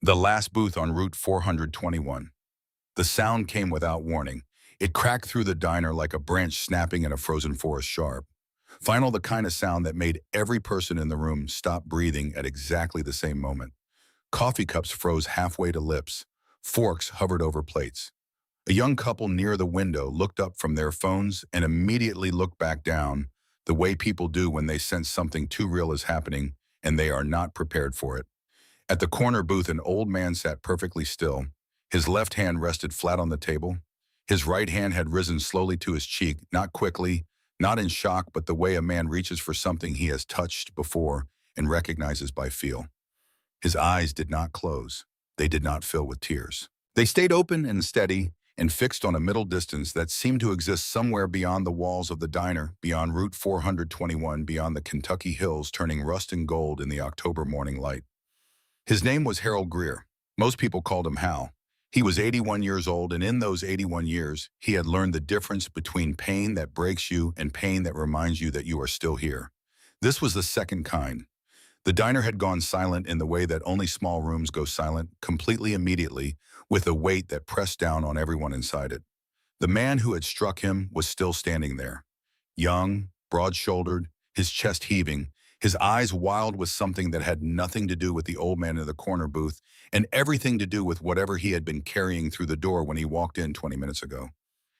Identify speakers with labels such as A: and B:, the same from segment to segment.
A: The last booth on Route 421. The sound came without warning. It cracked through the diner like a branch snapping in a frozen forest sharp. Final, the kind of sound that made every person in the room stop breathing at exactly the same moment. Coffee cups froze halfway to lips. Forks hovered over plates. A young couple near the window looked up from their phones and immediately looked back down, the way people do when they sense something too real is happening and they are not prepared for it. At the corner booth, an old man sat perfectly still. His left hand rested flat on the table. His right hand had risen slowly to his cheek, not quickly, not in shock, but the way a man reaches for something he has touched before and recognizes by feel. His eyes did not close. They did not fill with tears. They stayed open and steady and fixed on a middle distance that seemed to exist somewhere beyond the walls of the diner, beyond Route 421, beyond the Kentucky hills turning rust and gold in the October morning light. His name was Harold Greer. Most people called him Hal. He was 81 years old, and in those 81 years, he had learned the difference between pain that breaks you and pain that reminds you that you are still here. This was the second kind. The diner had gone silent in the way that only small rooms go silent, completely immediately, with a weight that pressed down on everyone inside it. The man who had struck him was still standing there. Young, broad-shouldered, his chest heaving, his eyes wild with something that had nothing to do with the old man in the corner booth and everything to do with whatever he had been carrying through the door when he walked in 20 minutes ago.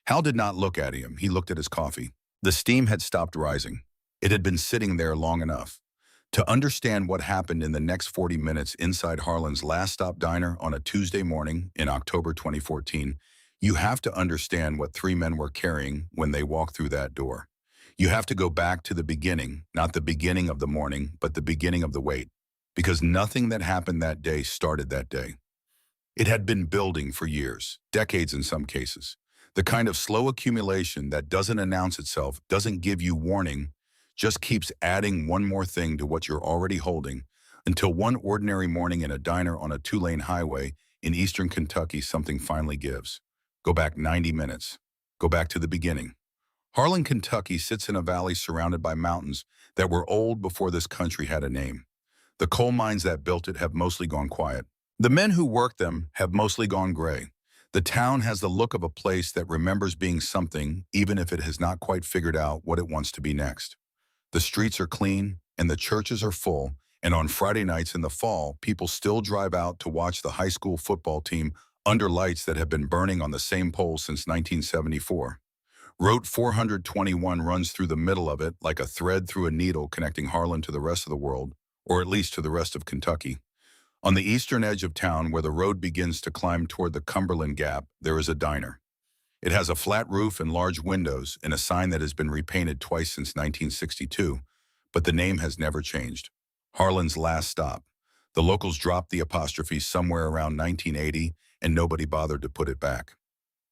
A: Hal did not look at him. He looked at his coffee. The steam had stopped rising. It had been sitting there long enough. To understand what happened in the next 40 minutes inside Harlan's last stop diner on a Tuesday morning in October 2014, you have to understand what three men were carrying when they walked through that door. You have to go back to the beginning, not the beginning of the morning, but the beginning of the wait, because nothing that happened that day started that day. It had been building for years, decades in some cases. The kind of slow accumulation that doesn't announce itself, doesn't give you warning, just keeps adding one more thing to what you're already holding, until one ordinary morning in a diner on a two-lane highway in eastern Kentucky, something finally gives. Go back 90 minutes. Go back to the beginning. Harlan, Kentucky sits in a valley surrounded by mountains that were old before this country had a name. The coal mines that built it have mostly gone quiet. The men who worked them have mostly gone gray. The town has the look of a place that remembers being something, even if it has not quite figured out what it wants to be next. The streets are clean, and the churches are full, and on Friday nights in the fall, people still drive out to watch the high school football team under lights that have been burning on the same pole since 1974. Route 421 runs through the middle of it like a thread through a needle connecting Harlan to the rest of the world, or at least to the rest of Kentucky. On the eastern edge of town, where the road begins to climb toward the Cumberland Gap, there is a diner. It has a flat roof and large windows and a sign that has been repainted twice since 1962, but the name has never changed. Harlan's last stop. The locals dropped the apostrophe somewhere around 1980, and nobody bothered to put it back.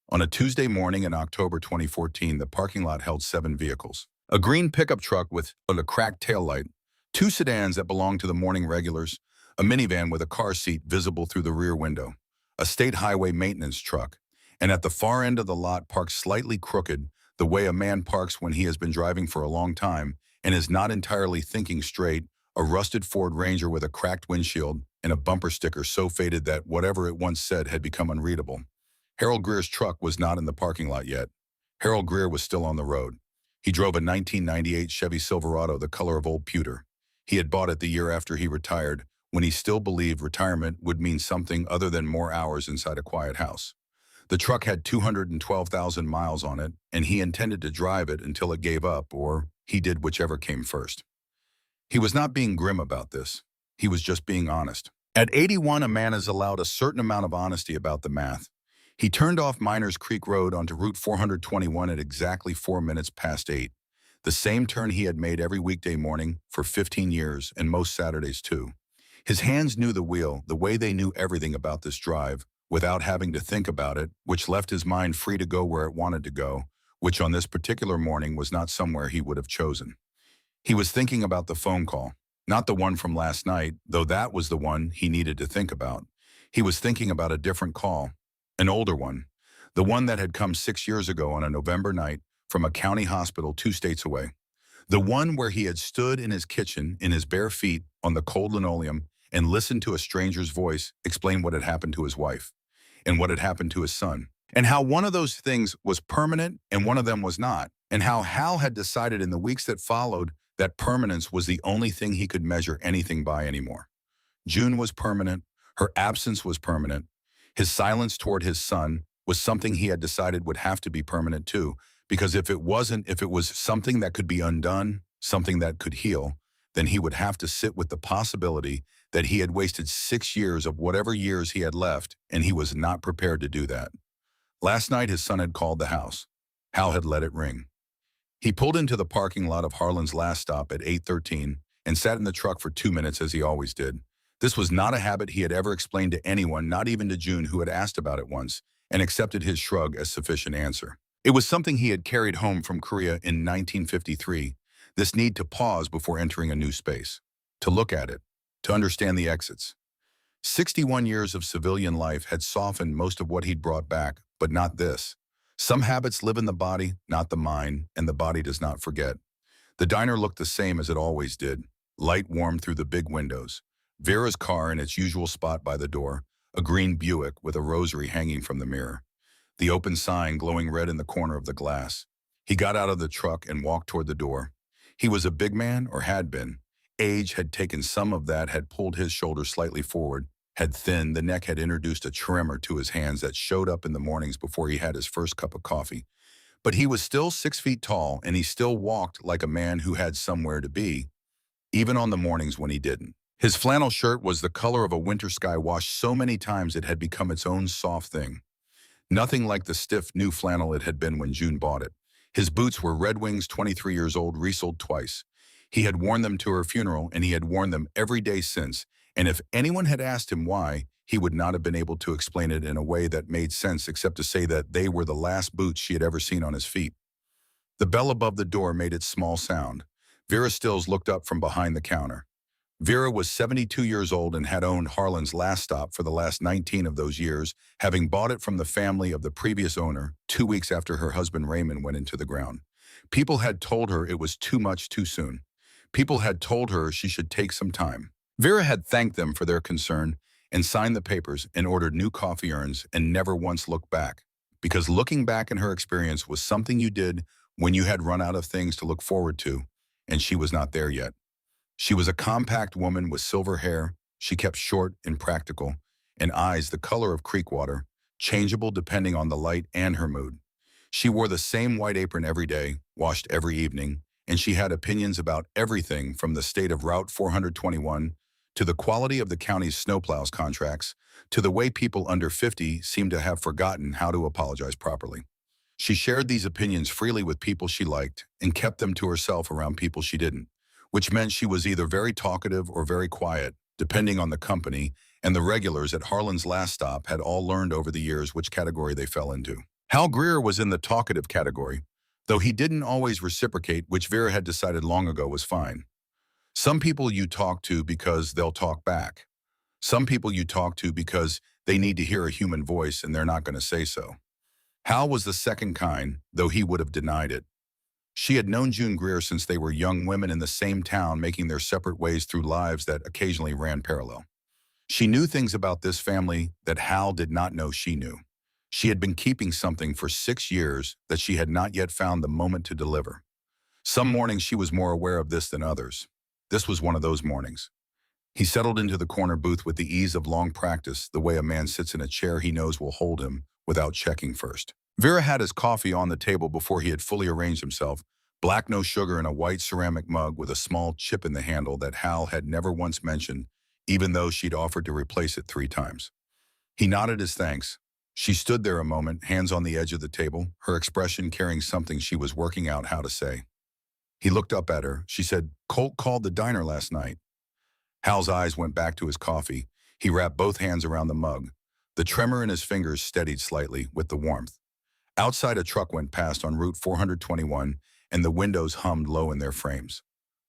A: On a Tuesday morning in October 2014, the parking lot held 7 vehicles. A green pickup truck with a cracked taillight, 2 sedans that belonged to the morning regulars, a minivan with a car seat visible through the rear window, a state highway maintenance truck, and at the far end of the lot, parked slightly crooked, the way a man parks when he has been driving for a long time and is not entirely thinking straight, a rusted Ford Ranger with a cracked windshield and a bumper sticker so faded that whatever it once said had become unreadable. Harold Greer's truck was not in the parking lot yet. Harold Greer was still on the road. He drove a 1998 Chevy Silverado, the color of old pewter. He had bought it the year after he retired, when he still believed retirement would mean something other than more hours inside a quiet house. The truck had 212,000 miles on it, and he intended to drive it until it gave up, or he did whichever came first. He was not being grim about this. He was just being honest. At 81, a man is allowed a certain amount of honesty about the math. He turned off Miners Creek Road onto Route 421 at exactly 4 minutes past 8, the same turn he had made every weekday morning for 15 years and most Saturdays too. His hands knew the wheel, the way they knew everything about this drive, without having to think about it, which left his mind free to go where it wanted to go, which on this particular morning was not somewhere he would have chosen. He was thinking about the phone call, not the one from last night, though that was the one he needed to think about. He was thinking about a different call. An older one, the one that had come 6 years ago on a November night from a county hospital 2 states away. The one where he had stood in his kitchen in his bare feet on the cold linoleum and listened to a stranger's voice explain what had happened to his wife and what had happened to his son, and how one of those things was permanent and one of them was not, and how Hal had decided in the weeks that followed that permanence was the only thing he could measure anything by anymore. June was permanent. Her absence was permanent. His silence toward his son was something he had decided would have to be permanent too, because if it wasn't, if it was something that could be undone, something that could heal, then he would have to sit with the possibility that he had wasted 6 years of whatever years he had left, and he was not prepared to do that. Last night, his son had called the house. Hal had let it ring. He pulled into the parking lot of Harlan's last stop at 8:13 and sat in the truck for 2 minutes as he always did. This was not a habit he had ever explained to anyone, not even to June, who had asked about it once, and accepted his shrug as sufficient answer. It was something he had carried home from Korea in 1953, this need to pause before entering a new space, to look at it, to understand the exits. 61 years of civilian life had softened most of what he'd brought back, but not this. Some habits live in the body, not the mind, and the body does not forget. The diner looked the same as it always did. Light warmed through the big windows. Vera's car in its usual spot by the door, a green Buick with a rosary hanging from the mirror. The open sign glowing red in the corner of the glass. He got out of the truck and walked toward the door. He was a big man, or had been. Age had taken some of that, had pulled his shoulders slightly forward, had thinned, the neck had introduced a tremor to his hands that showed up in the mornings before he had his first cup of coffee. But he was still 6 feet tall, and he still walked like a man who had somewhere to be, even on the mornings when he didn't. His flannel shirt was the color of a winter sky washed so many times it had become its own soft thing. Nothing like the stiff new flannel it had been when June bought it. His boots were Red Wings 23 years old, resoled twice. He had worn them to her funeral, and he had worn them every day since, and if anyone had asked him why, he would not have been able to explain it in a way that made sense except to say that they were the last boots she had ever seen on his feet. The bell above the door made its small sound. Vera Stills looked up from behind the counter. Vera was 72 years old and had owned Harlan's last stop for the last 19 of those years, having bought it from the family of the previous owner 2 weeks after her husband Raymond went into the ground. People had told her it was too much too soon. People had told her she should take some time. Vera had thanked them for their concern and signed the papers and ordered new coffee urns and never once looked back, because looking back in her experience was something you did when you had run out of things to look forward to, and she was not there yet. She was a compact woman with silver hair. She kept short and practical, and eyes the color of creek water, changeable depending on the light and her mood. She wore the same white apron every day, washed every evening, and she had opinions about everything from the state of Route 421 to the quality of the county's snowplows contracts to the way people under 50 seemed to have forgotten how to apologize properly. She shared these opinions freely with people she liked and kept them to herself around people she didn't, which meant she was either very talkative or very quiet, depending on the company, and the regulars at Harlan's last stop had all learned over the years which category they fell into. Hal Greer was in the talkative category, though he didn't always reciprocate, which Vera had decided long ago was fine. Some people you talk to because they'll talk back. Some people you talk to because they need to hear a human voice and they're not going to say so. Hal was the second kind, though he would have denied it. She had known June Greer since they were young women in the same town, making their separate ways through lives that occasionally ran parallel. She knew things about this family that Hal did not know she knew. She had been keeping something for 6 years that she had not yet found the moment to deliver. Some mornings she was more aware of this than others. This was one of those mornings. He settled into the corner booth with the ease of long practice, the way a man sits in a chair he knows will hold him without checking first. Vera had his coffee on the table before he had fully arranged himself, black no sugar in a white ceramic mug with a small chip in the handle that Hal had never once mentioned, even though she'd offered to replace it 3 times. He nodded his thanks. She stood there a moment, hands on the edge of the table, her expression carrying something she was working out how to say. He looked up at her. She said, "Colt called the diner last night." Hal's eyes went back to his coffee. He wrapped both hands around the mug. The tremor in his fingers steadied slightly with the warmth. Outside, a truck went past on Route 421, and the windows hummed low in their frames.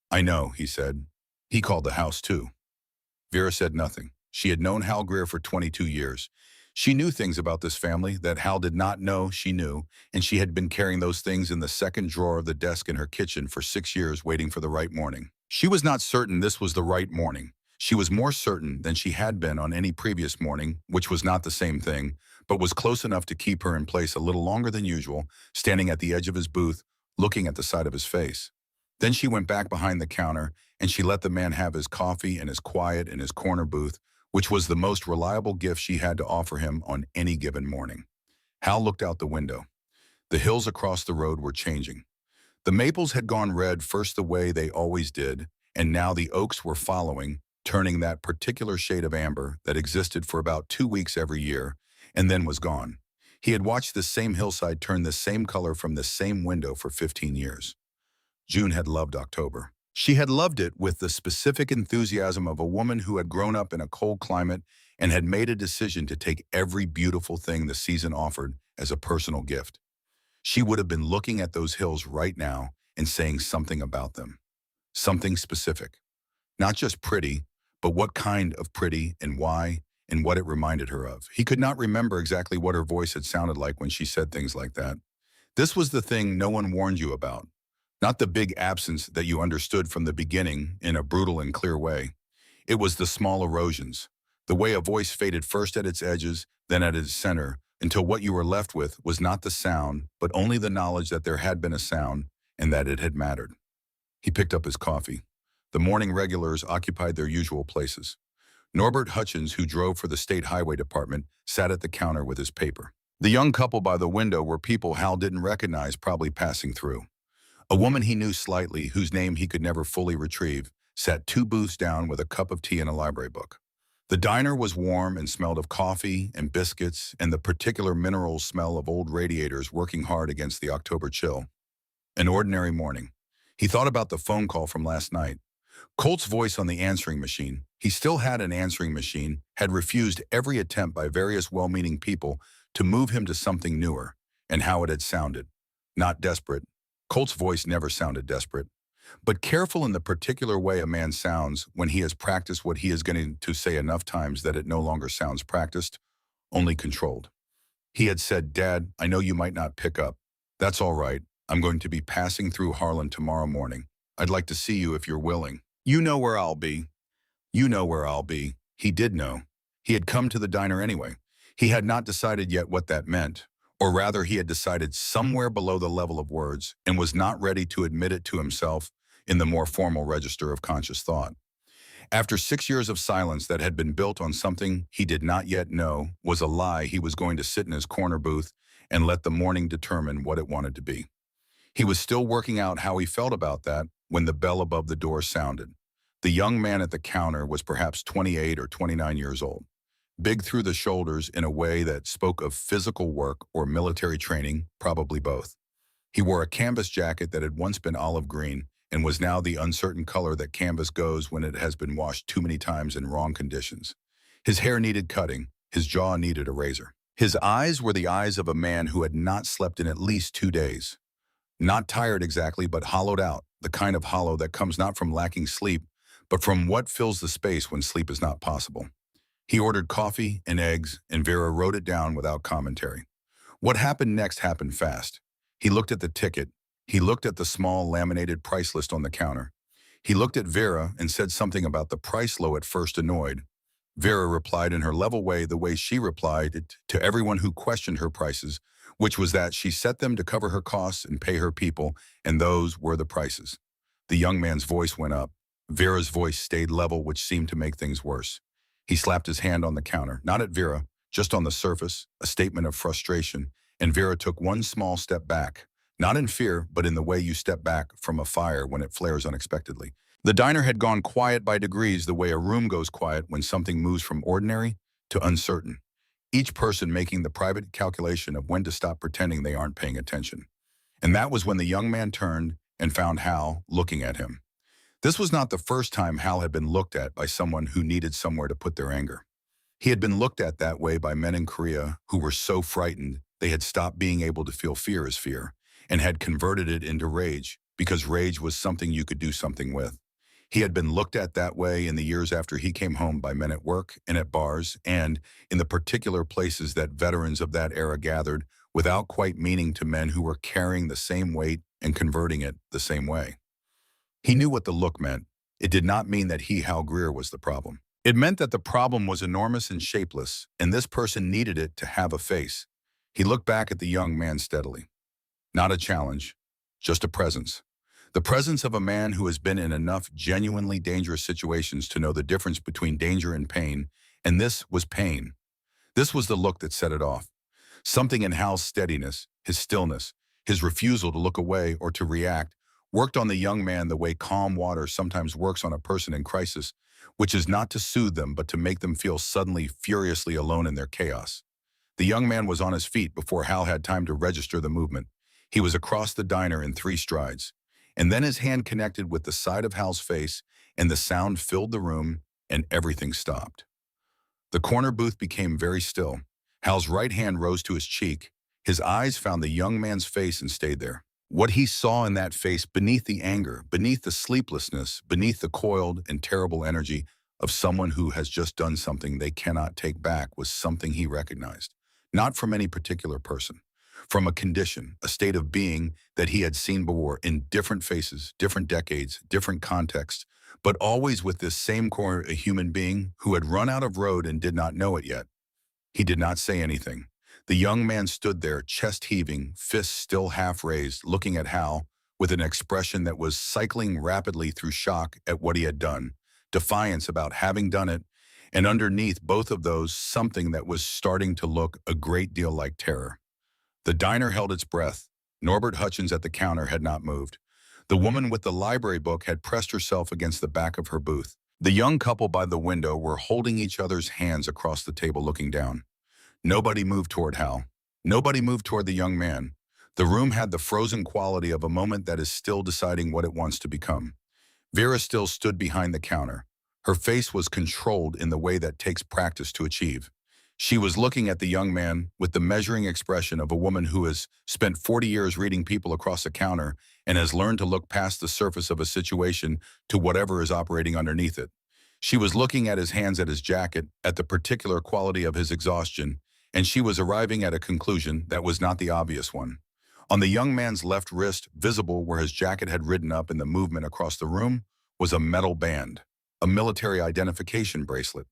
A: "I know," he said. "He called the house, too." Vera said nothing. She had known Hal Greer for 22 years. She knew things about this family that Hal did not know she knew, and she had been carrying those things in the second drawer of the desk in her kitchen for 6 years, waiting for the right morning. She was not certain this was the right morning. She was more certain than she had been on any previous morning, which was not the same thing, but was close enough to keep her in place a little longer than usual, standing at the edge of his booth, looking at the side of his face. Then she went back behind the counter, and she let the man have his coffee and his quiet in his corner booth, which was the most reliable gift she had to offer him on any given morning. Hal looked out the window. The hills across the road were changing. The maples had gone red first the way they always did, and now the oaks were following, turning that particular shade of amber that existed for about 2 weeks every year, and then was gone. He had watched this same hillside turn this same color from this same window for 15 years. June had loved October. She had loved it with the specific enthusiasm of a woman who had grown up in a cold climate and had made a decision to take every beautiful thing the season offered as a personal gift. She would have been looking at those hills right now and saying something about them. Something specific. Not just pretty, but what kind of pretty and why and what it reminded her of. He could not remember exactly what her voice had sounded like when she said things like that. This was the thing no one warned you about. Not the big absence that you understood from the beginning in a brutal and clear way. It was the small erosions, the way a voice faded first at its edges, then at its center, until what you were left with was not the sound, but only the knowledge that there had been a sound and that it had mattered. He picked up his coffee. The morning regulars occupied their usual places. Norbert Hutchins, who drove for the State Highway Department, sat at the counter with his paper. The young couple by the window were people Hal didn't recognize, probably passing through. A woman he knew slightly, whose name he could never fully retrieve, sat 2 booths down with a cup of tea and a library book. The diner was warm and smelled of coffee and biscuits and the particular mineral smell of old radiators working hard against the October chill. An ordinary morning. He thought about the phone call from last night. Colt's voice on the answering machine. He still had an answering machine, had refused every attempt by various well-meaning people to move him to something newer, and how it had sounded. Not desperate. Colt's voice never sounded desperate, but careful in the particular way a man sounds when he has practiced what he is going to say enough times that it no longer sounds practiced, only controlled. He had said, "Dad, I know you might not pick up. That's all right. I'm going to be passing through Harlan tomorrow morning. I'd like to see you if you're willing. You know where I'll be." You know where I'll be. He did know. He had come to the diner anyway. He had not decided yet what that meant, or rather he had decided somewhere below the level of words and was not ready to admit it to himself in the more formal register of conscious thought. After 6 years of silence that had been built on something he did not yet know was a lie, he was going to sit in his corner booth and let the morning determine what it wanted to be. He was still working out how he felt about that when the bell above the door sounded. The young man at the counter was perhaps 28 or 29 years old, big through the shoulders in a way that spoke of physical work or military training, probably both. He wore a canvas jacket that had once been olive green and was now the uncertain color that canvas goes when it has been washed too many times in wrong conditions. His hair needed cutting, his jaw needed a razor. His eyes were the eyes of a man who had not slept in at least 2 days. Not tired exactly, but hollowed out, the kind of hollow that comes not from lacking sleep, but from what fills the space when sleep is not possible. He ordered coffee and eggs, and Vera wrote it down without commentary. What happened next happened fast. He looked at the ticket. He looked at the small laminated price list on the counter. He looked at Vera and said something about the price low at first annoyed. Vera replied in her level way she replied it to everyone who questioned her prices, which was that she set them to cover her costs and pay her people, and those were the prices. The young man's voice went up. Vera's voice stayed level, which seemed to make things worse. He slapped his hand on the counter, not at Vera, just on the surface, a statement of frustration, and Vera took one small step back, not in fear, but in the way you step back from a fire when it flares unexpectedly. The diner had gone quiet by degrees, the way a room goes quiet when something moves from ordinary to uncertain, each person making the private calculation of when to stop pretending they aren't paying attention. And that was when the young man turned and found Hal looking at him. This was not the first time Hal had been looked at by someone who needed somewhere to put their anger. He had been looked at that way by men in Korea who were so frightened they had stopped being able to feel fear as fear and had converted it into rage because rage was something you could do something with. He had been looked at that way in the years after he came home by men at work and at bars and in the particular places that veterans of that era gathered without quite meaning to men who were carrying the same weight and converting it the same way. He knew what the look meant. It did not mean that he, Hal Greer, was the problem. It meant that the problem was enormous and shapeless, and this person needed it to have a face. He looked back at the young man steadily. Not a challenge, just a presence. The presence of a man who has been in enough genuinely dangerous situations to know the difference between danger and pain, and this was pain. This was the look that set it off. Something in Hal's steadiness, his stillness, his refusal to look away or to react, worked on the young man the way calm water sometimes works on a person in crisis, which is not to soothe them but to make them feel suddenly furiously alone in their chaos. The young man was on his feet before Hal had time to register the movement. He was across the diner in 3 strides. And then his hand connected with the side of Hal's face, and the sound filled the room, and everything stopped. The corner booth became very still. Hal's right hand rose to his cheek. His eyes found the young man's face and stayed there. What he saw in that face, beneath the anger, beneath the sleeplessness, beneath the coiled and terrible energy of someone who has just done something they cannot take back, was something he recognized. Not from any particular person, from a condition, a state of being that he had seen before in different faces, different decades, different contexts, but always with this same core, a human being who had run out of road and did not know it yet. He did not say anything. The young man stood there, chest heaving, fists still half raised, looking at Hal with an expression that was cycling rapidly through shock at what he had done, defiance about having done it, and underneath both of those, something that was starting to look a great deal like terror. The diner held its breath. Norbert Hutchins at the counter had not moved. The woman with the library book had pressed herself against the back of her booth. The young couple by the window were holding each other's hands across the table looking down. Nobody moved toward Hal. Nobody moved toward the young man. The room had the frozen quality of a moment that is still deciding what it wants to become. Vera still stood behind the counter. Her face was controlled in the way that takes practice to achieve. She was looking at the young man with the measuring expression of a woman who has spent 40 years reading people across a counter and has learned to look past the surface of a situation to whatever is operating underneath it. She was looking at his hands, at his jacket, at the particular quality of his exhaustion, and she was arriving at a conclusion that was not the obvious one. On the young man's left wrist, visible where his jacket had ridden up in the movement across the room, was a metal band, a military identification bracelet.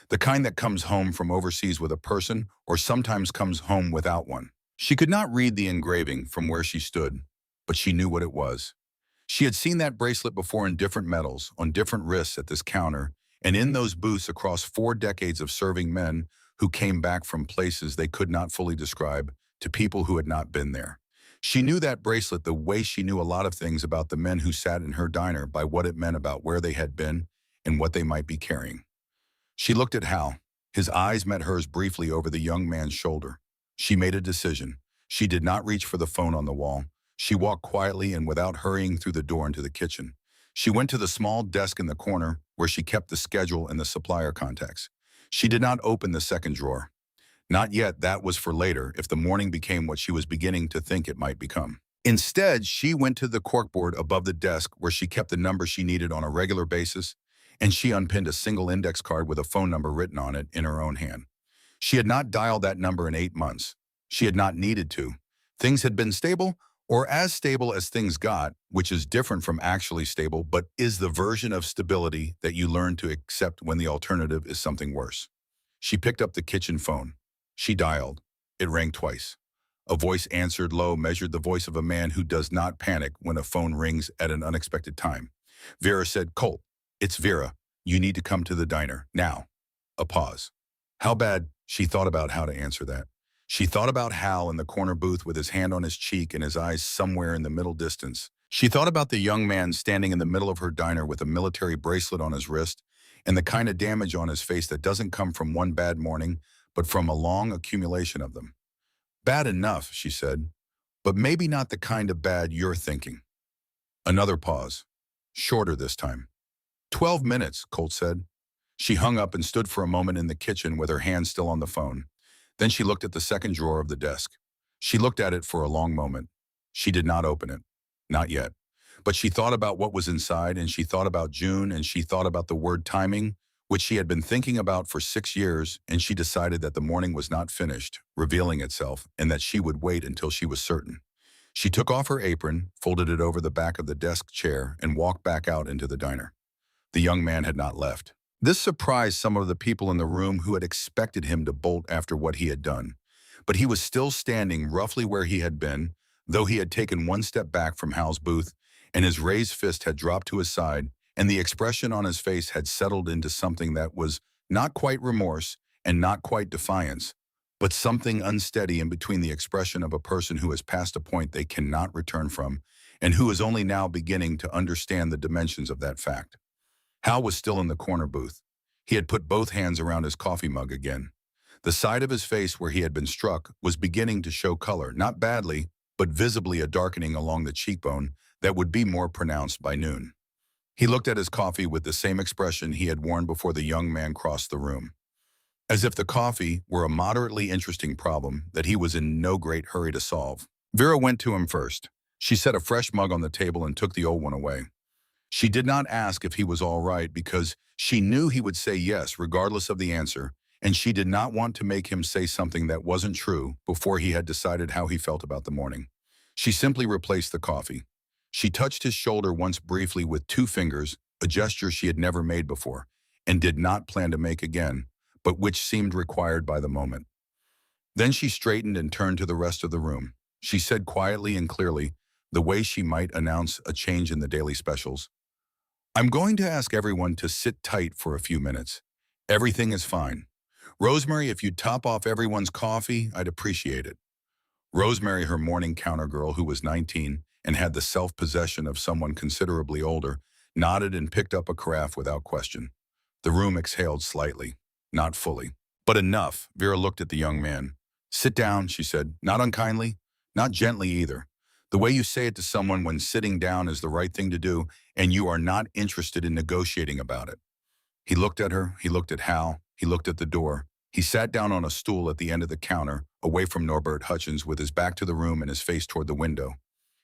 A: The kind that comes home from overseas with a person or sometimes comes home without one. She could not read the engraving from where she stood, but she knew what it was. She had seen that bracelet before in different metals, on different wrists at this counter, and in those booths across 4 decades of serving men who came back from places they could not fully describe to people who had not been there. She knew that bracelet the way she knew a lot of things about the men who sat in her diner by what it meant about where they had been and what they might be carrying. She looked at Hal. His eyes met hers briefly over the young man's shoulder. She made a decision. She did not reach for the phone on the wall. She walked quietly and without hurrying through the door into the kitchen. She went to the small desk in the corner where she kept the schedule and the supplier contacts. She did not open the second drawer. Not yet, that was for later if the morning became what she was beginning to think it might become. Instead, she went to the corkboard above the desk where she kept the number she needed on a regular basis, and she unpinned a single index card with a phone number written on it in her own hand. She had not dialed that number in 8 months. She had not needed to. Things had been stable, or as stable as things got, which is different from actually stable, but is the version of stability that you learn to accept when the alternative is something worse. She picked up the kitchen phone. She dialed. It rang twice. A voice answered low, measured the voice of a man who does not panic when a phone rings at an unexpected time. Vera said, "Colt, it's Vera. You need to come to the diner, now." A pause. How bad? She thought about how to answer that. She thought about Hal in the corner booth with his hand on his cheek and his eyes somewhere in the middle distance. She thought about the young man standing in the middle of her diner with a military bracelet on his wrist and the kind of damage on his face that doesn't come from one bad morning, but from a long accumulation of them. Bad enough, she said, but maybe not the kind of bad you're thinking. Another pause. Shorter this time. 12 minutes, Colt said. She hung up and stood for a moment in the kitchen with her hand still on the phone. Then she looked at the second drawer of the desk. She looked at it for a long moment. She did not open it. Not yet. But she thought about what was inside, and she thought about June, and she thought about the word timing, which she had been thinking about for 6 years, and she decided that the morning was not finished, revealing itself, and that she would wait until she was certain. She took off her apron, folded it over the back of the desk chair, and walked back out into the diner. The young man had not left. This surprised some of the people in the room who had expected him to bolt after what he had done. But he was still standing roughly where he had been, though he had taken one step back from Hal's booth, and his raised fist had dropped to his side, and the expression on his face had settled into something that was not quite remorse and not quite defiance, but something unsteady in between the expression of a person who has passed a point they cannot return from, and who is only now beginning to understand the dimensions of that fact. Hal was still in the corner booth. He had put both hands around his coffee mug again. The side of his face where he had been struck was beginning to show color, not badly, but visibly a darkening along the cheekbone that would be more pronounced by noon. He looked at his coffee with the same expression he had worn before the young man crossed the room. As if the coffee were a moderately interesting problem that he was in no great hurry to solve. Vera went to him first. She set a fresh mug on the table and took the old one away. She did not ask if he was all right because she knew he would say yes regardless of the answer, and she did not want to make him say something that wasn't true before he had decided how he felt about the morning. She simply replaced the coffee. She touched his shoulder once briefly with 2 fingers, a gesture she had never made before, and did not plan to make again, but which seemed required by the moment. Then she straightened and turned to the rest of the room. She said quietly and clearly, the way she might announce a change in the daily specials, "I'm going to ask everyone to sit tight for a few minutes. Everything is fine. Rosemary, if you'd top off everyone's coffee, I'd appreciate it." Rosemary, her morning counter girl who was 19 and had the self-possession of someone considerably older, nodded and picked up a carafe without question. The room exhaled slightly, not fully, but enough. Vera looked at the young man. "Sit down," she said, not unkindly, not gently either. The way you say it to someone when sitting down is the right thing to do, and you are not interested in negotiating about it. He looked at her, he looked at Hal, he looked at the door. He sat down on a stool at the end of the counter, away from Norbert Hutchins with his back to the room and his face toward the window.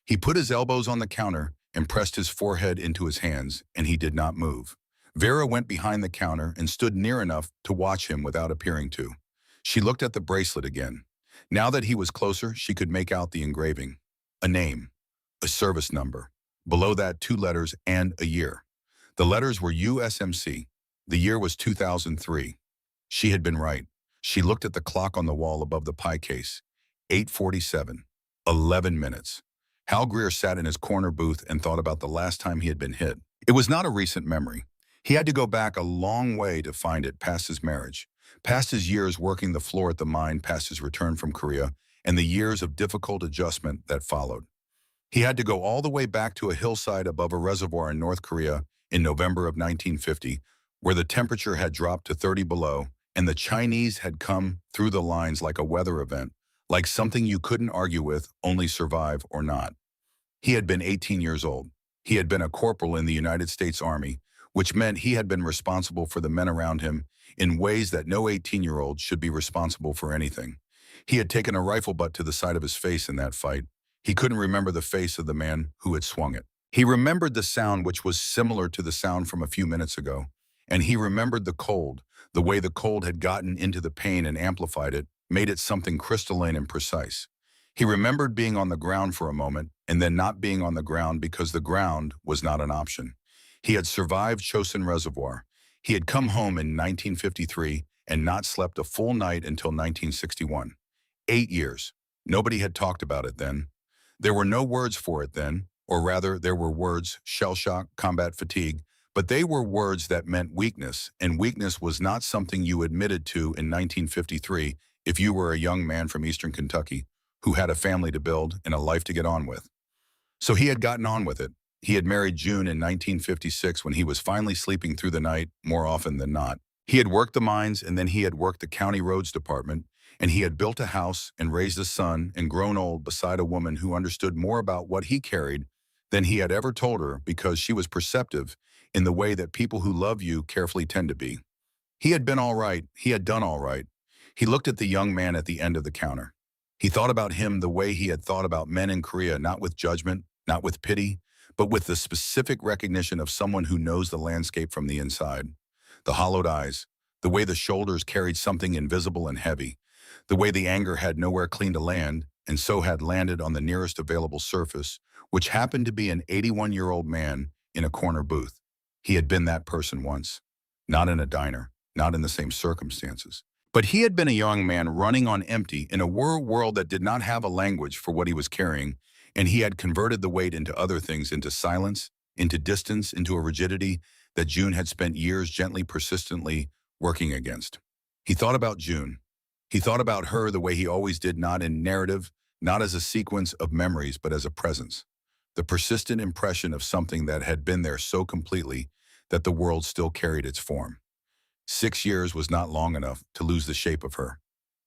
A: He put his elbows on the counter and pressed his forehead into his hands, and he did not move. Vera went behind the counter and stood near enough to watch him without appearing to. She looked at the bracelet again. Now that he was closer, she could make out the engraving. A name, a service number. Below that, 2 letters and a year. The letters were USMC. The year was 2003. She had been right. She looked at the clock on the wall above the pie case. 8:47. 11 minutes. Hal Greer sat in his corner booth and thought about the last time he had been hit. It was not a recent memory. He had to go back a long way to find it, past his marriage, past his years working the floor at the mine, past his return from Korea, and the years of difficult adjustment that followed. He had to go all the way back to a hillside above a reservoir in North Korea in November of 1950, where the temperature had dropped to 30 below, and the Chinese had come through the lines like a weather event, like something you couldn't argue with, only survive or not. He had been 18 years old. He had been a corporal in the United States Army, which meant he had been responsible for the men around him in ways that no 18-year-old should be responsible for anything. He had taken a rifle butt to the side of his face in that fight. He couldn't remember the face of the man who had swung it. He remembered the sound, which was similar to the sound from a few minutes ago, and he remembered the cold, the way the cold had gotten into the pain and amplified it, made it something crystalline and precise. He remembered being on the ground for a moment and then not being on the ground because the ground was not an option. He had survived Chosin Reservoir. He had come home in 1953 and not slept a full night until 1961. 8 years. Nobody had talked about it then. There were no words for it then, or rather there were words, shell shock, combat fatigue, but they were words that meant weakness, and weakness was not something you admitted to in 1953 if you were a young man from Eastern Kentucky who had a family to build and a life to get on with. So he had gotten on with it. He had married June in 1956 when he was finally sleeping through the night more often than not. He had worked the mines, and then he had worked the county roads department, and he had built a house and raised a son and grown old beside a woman who understood more about what he carried than he had ever told her because she was perceptive in the way that people who love you carefully tend to be. He had been all right. He had done all right. He looked at the young man at the end of the counter. He thought about him the way he had thought about men in Korea, not with judgment, not with pity, but with the specific recognition of someone who knows the landscape from the inside. The hollowed eyes, the way the shoulders carried something invisible and heavy, the way the anger had nowhere clean to land, and so had landed on the nearest available surface, which happened to be an 81-year-old man in a corner booth. He had been that person once. Not in a diner, not in the same circumstances. But he had been a young man running on empty in a world that did not have a language for what he was carrying, and he had converted the weight into other things, into silence, into distance, into a rigidity that June had spent years gently, persistently working against. He thought about June. He thought about her the way he always did, not in narrative, not as a sequence of memories, but as a presence. The persistent impression of something that had been there so completely that the world still carried its form. 6 years was not long enough to lose the shape of her.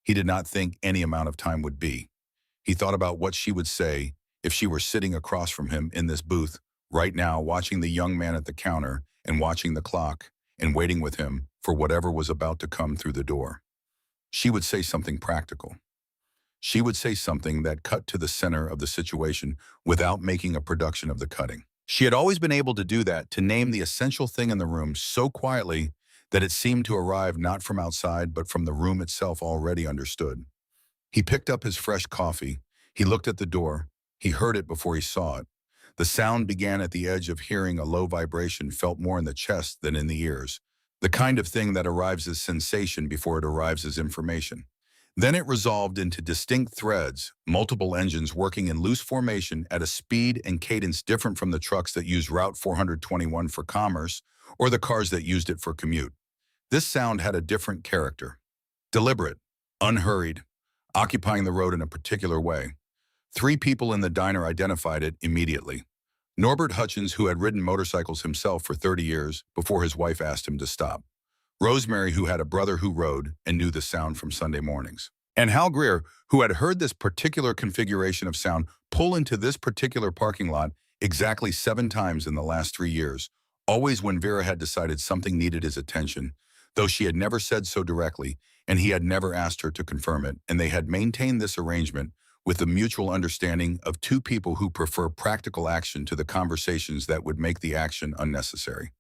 A: He did not think any amount of time would be. He thought about what she would say if she were sitting across from him in this booth right now, watching the young man at the counter and watching the clock and waiting with him for whatever was about to come through the door. She would say something practical. She would say something that cut to the center of the situation without making a production of the cutting. She had always been able to do that, to name the essential thing in the room so quietly that it seemed to arrive not from outside but from the room itself already understood. He picked up his fresh coffee. He looked at the door. He heard it before he saw it. The sound began at the edge of hearing, a low vibration felt more in the chest than in the ears. The kind of thing that arrives as sensation before it arrives as information. Then it resolved into distinct threads, multiple engines working in loose formation at a speed and cadence different from the trucks that used Route 421 for commerce or the cars that used it for commute. This sound had a different character. Deliberate, unhurried, occupying the road in a particular way. 3 people in the diner identified it immediately. Norbert Hutchins, who had ridden motorcycles himself for 30 years before his wife asked him to stop. Rosemary, who had a brother who rode and knew the sound from Sunday mornings. And Hal Greer, who had heard this particular configuration of sound pull into this particular parking lot exactly 7 times in the last 3 years, always when Vera had decided something needed his attention, though she had never said so directly, and he had never asked her to confirm it, and they had maintained this arrangement with the mutual understanding of 2 people who prefer practical action to the conversations that would make the action unnecessary.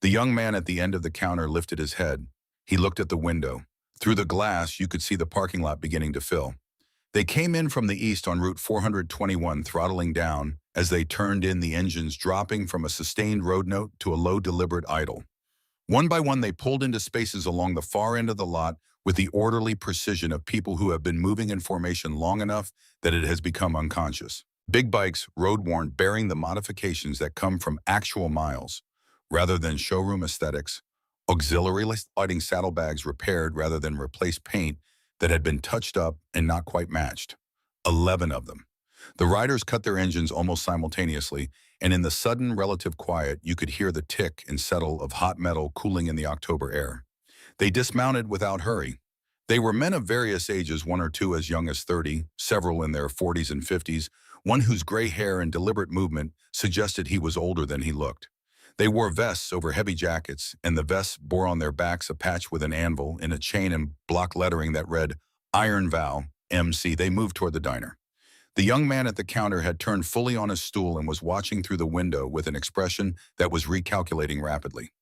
A: The young man at the end of the counter lifted his head. He looked at the window. Through the glass, you could see the parking lot beginning to fill. They came in from the east on Route 421, throttling down as they turned in, the engines dropping from a sustained road note to a low, deliberate idle. One by one, they pulled into spaces along the far end of the lot with the orderly precision of people who have been moving in formation long enough that it has become unconscious. Big bikes, road-worn, bearing the modifications that come from actual miles, rather than showroom aesthetics, auxiliary lighting, saddlebags repaired rather than replaced, paint that had been touched up and not quite matched. 11 of them. The riders cut their engines almost simultaneously, and in the sudden relative quiet, you could hear the tick and settle of hot metal cooling in the October air. They dismounted without hurry. They were men of various ages, 1 or 2 as young as 30, several in their 40s and 50s, one whose gray hair and deliberate movement suggested he was older than he looked. They wore vests over heavy jackets, and the vests bore on their backs a patch with an anvil in a chain and block lettering that read, Iron Vow, MC. They moved toward the diner. The young man at the counter had turned fully on his stool and was watching through the window with an expression that was recalculating rapidly.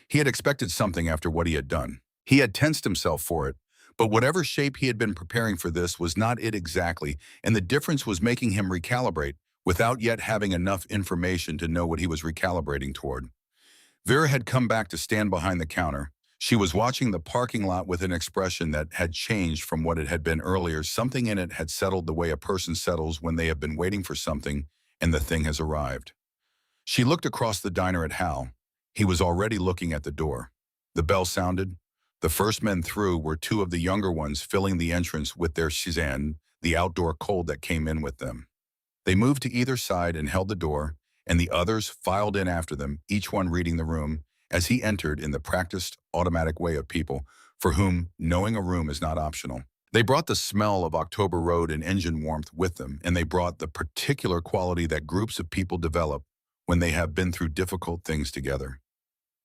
A: He had expected something after what he had done. He had tensed himself for it, but whatever shape he had been preparing for, this was not it exactly, and the difference was making him recalibrate without yet having enough information to know what he was recalibrating toward. Vera had come back to stand behind the counter. She was watching the parking lot with an expression that had changed from what it had been earlier. Something in it had settled the way a person settles when they have been waiting for something and the thing has arrived. She looked across the diner at Hal. He was already looking at the door. The bell sounded. The first men through were 2 of the younger ones, filling the entrance with their Cezanne, the outdoor cold that came in with them. They moved to either side and held the door, and the others filed in after them, each one reading the room as he entered in the practiced, automatic way of people for whom knowing a room is not optional. They brought the smell of October road and engine warmth with them, and they brought the particular quality that groups of people develop when they have been through difficult things together.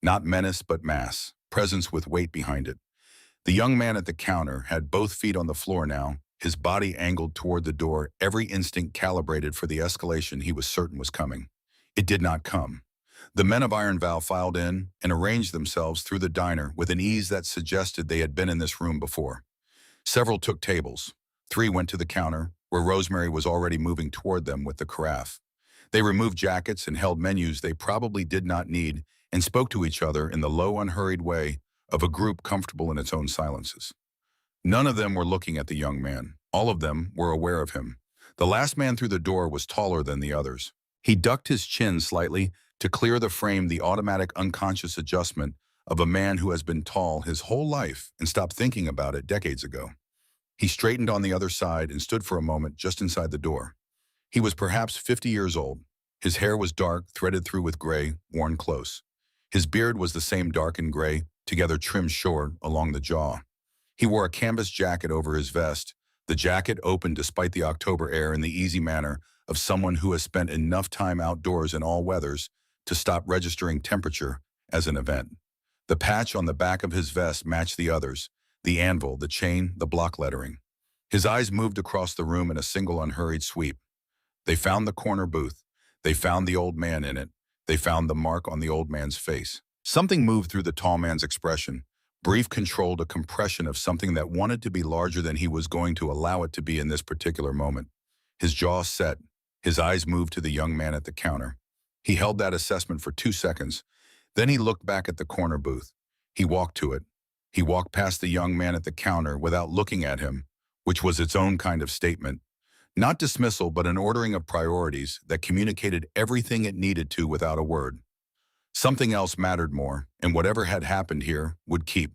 A: Not menace, but mass, presence with weight behind it. The young man at the counter had both feet on the floor now, his body angled toward the door, every instinct calibrated for the escalation he was certain was coming. It did not come. The men of Iron Vow filed in and arranged themselves through the diner with an ease that suggested they had been in this room before. Several took tables. 3 went to the counter, where Rosemary was already moving toward them with the carafe. They removed jackets and held menus they probably did not need and spoke to each other in the low, unhurried way of a group comfortable in its own silences. None of them were looking at the young man. All of them were aware of him. The last man through the door was taller than the others. He ducked his chin slightly to clear the frame, the automatic unconscious adjustment of a man who has been tall his whole life and stopped thinking about it decades ago. He straightened on the other side and stood for a moment just inside the door. He was perhaps 50 years old. His hair was dark, threaded through with gray, worn close. His beard was the same dark and gray, together trimmed short along the jaw. He wore a canvas jacket over his vest, the jacket open despite the October air in the easy manner of someone who has spent enough time outdoors in all weathers to stop registering temperature as an event. The patch on the back of his vest matched the others, the anvil, the chain, the block lettering. His eyes moved across the room in a single unhurried sweep. They found the corner booth. They found the old man in it. They found the mark on the old man's face. Something moved through the tall man's expression. Brief controlled a compression of something that wanted to be larger than he was going to allow it to be in this particular moment. His jaw set. His eyes moved to the young man at the counter. He held that assessment for 2 seconds. Then he looked back at the corner booth. He walked to it. He walked past the young man at the counter without looking at him, which was its own kind of statement. Not dismissal, but an ordering of priorities that communicated everything it needed to without a word. Something else mattered more, and whatever had happened here would keep.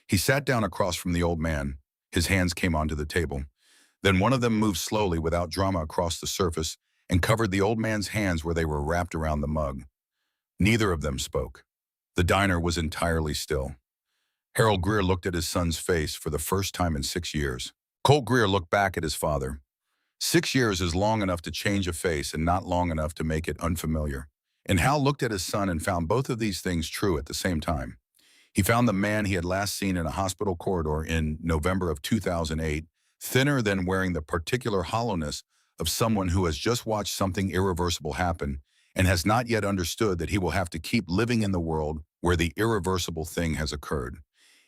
A: He sat down across from the old man. His hands came onto the table. Then one of them moved slowly without drama across the surface and covered the old man's hands where they were wrapped around the mug. Neither of them spoke. The diner was entirely still. Harold Greer looked at his son's face for the first time in 6 years. Colt Greer looked back at his father. 6 years is long enough to change a face and not long enough to make it unfamiliar. And Hal looked at his son and found both of these things true at the same time. He found the man he had last seen in a hospital corridor in November of 2008, thinner than wearing the particular hollowness of someone who has just watched something irreversible happen and has not yet understood that he will have to keep living in the world where the irreversible thing has occurred.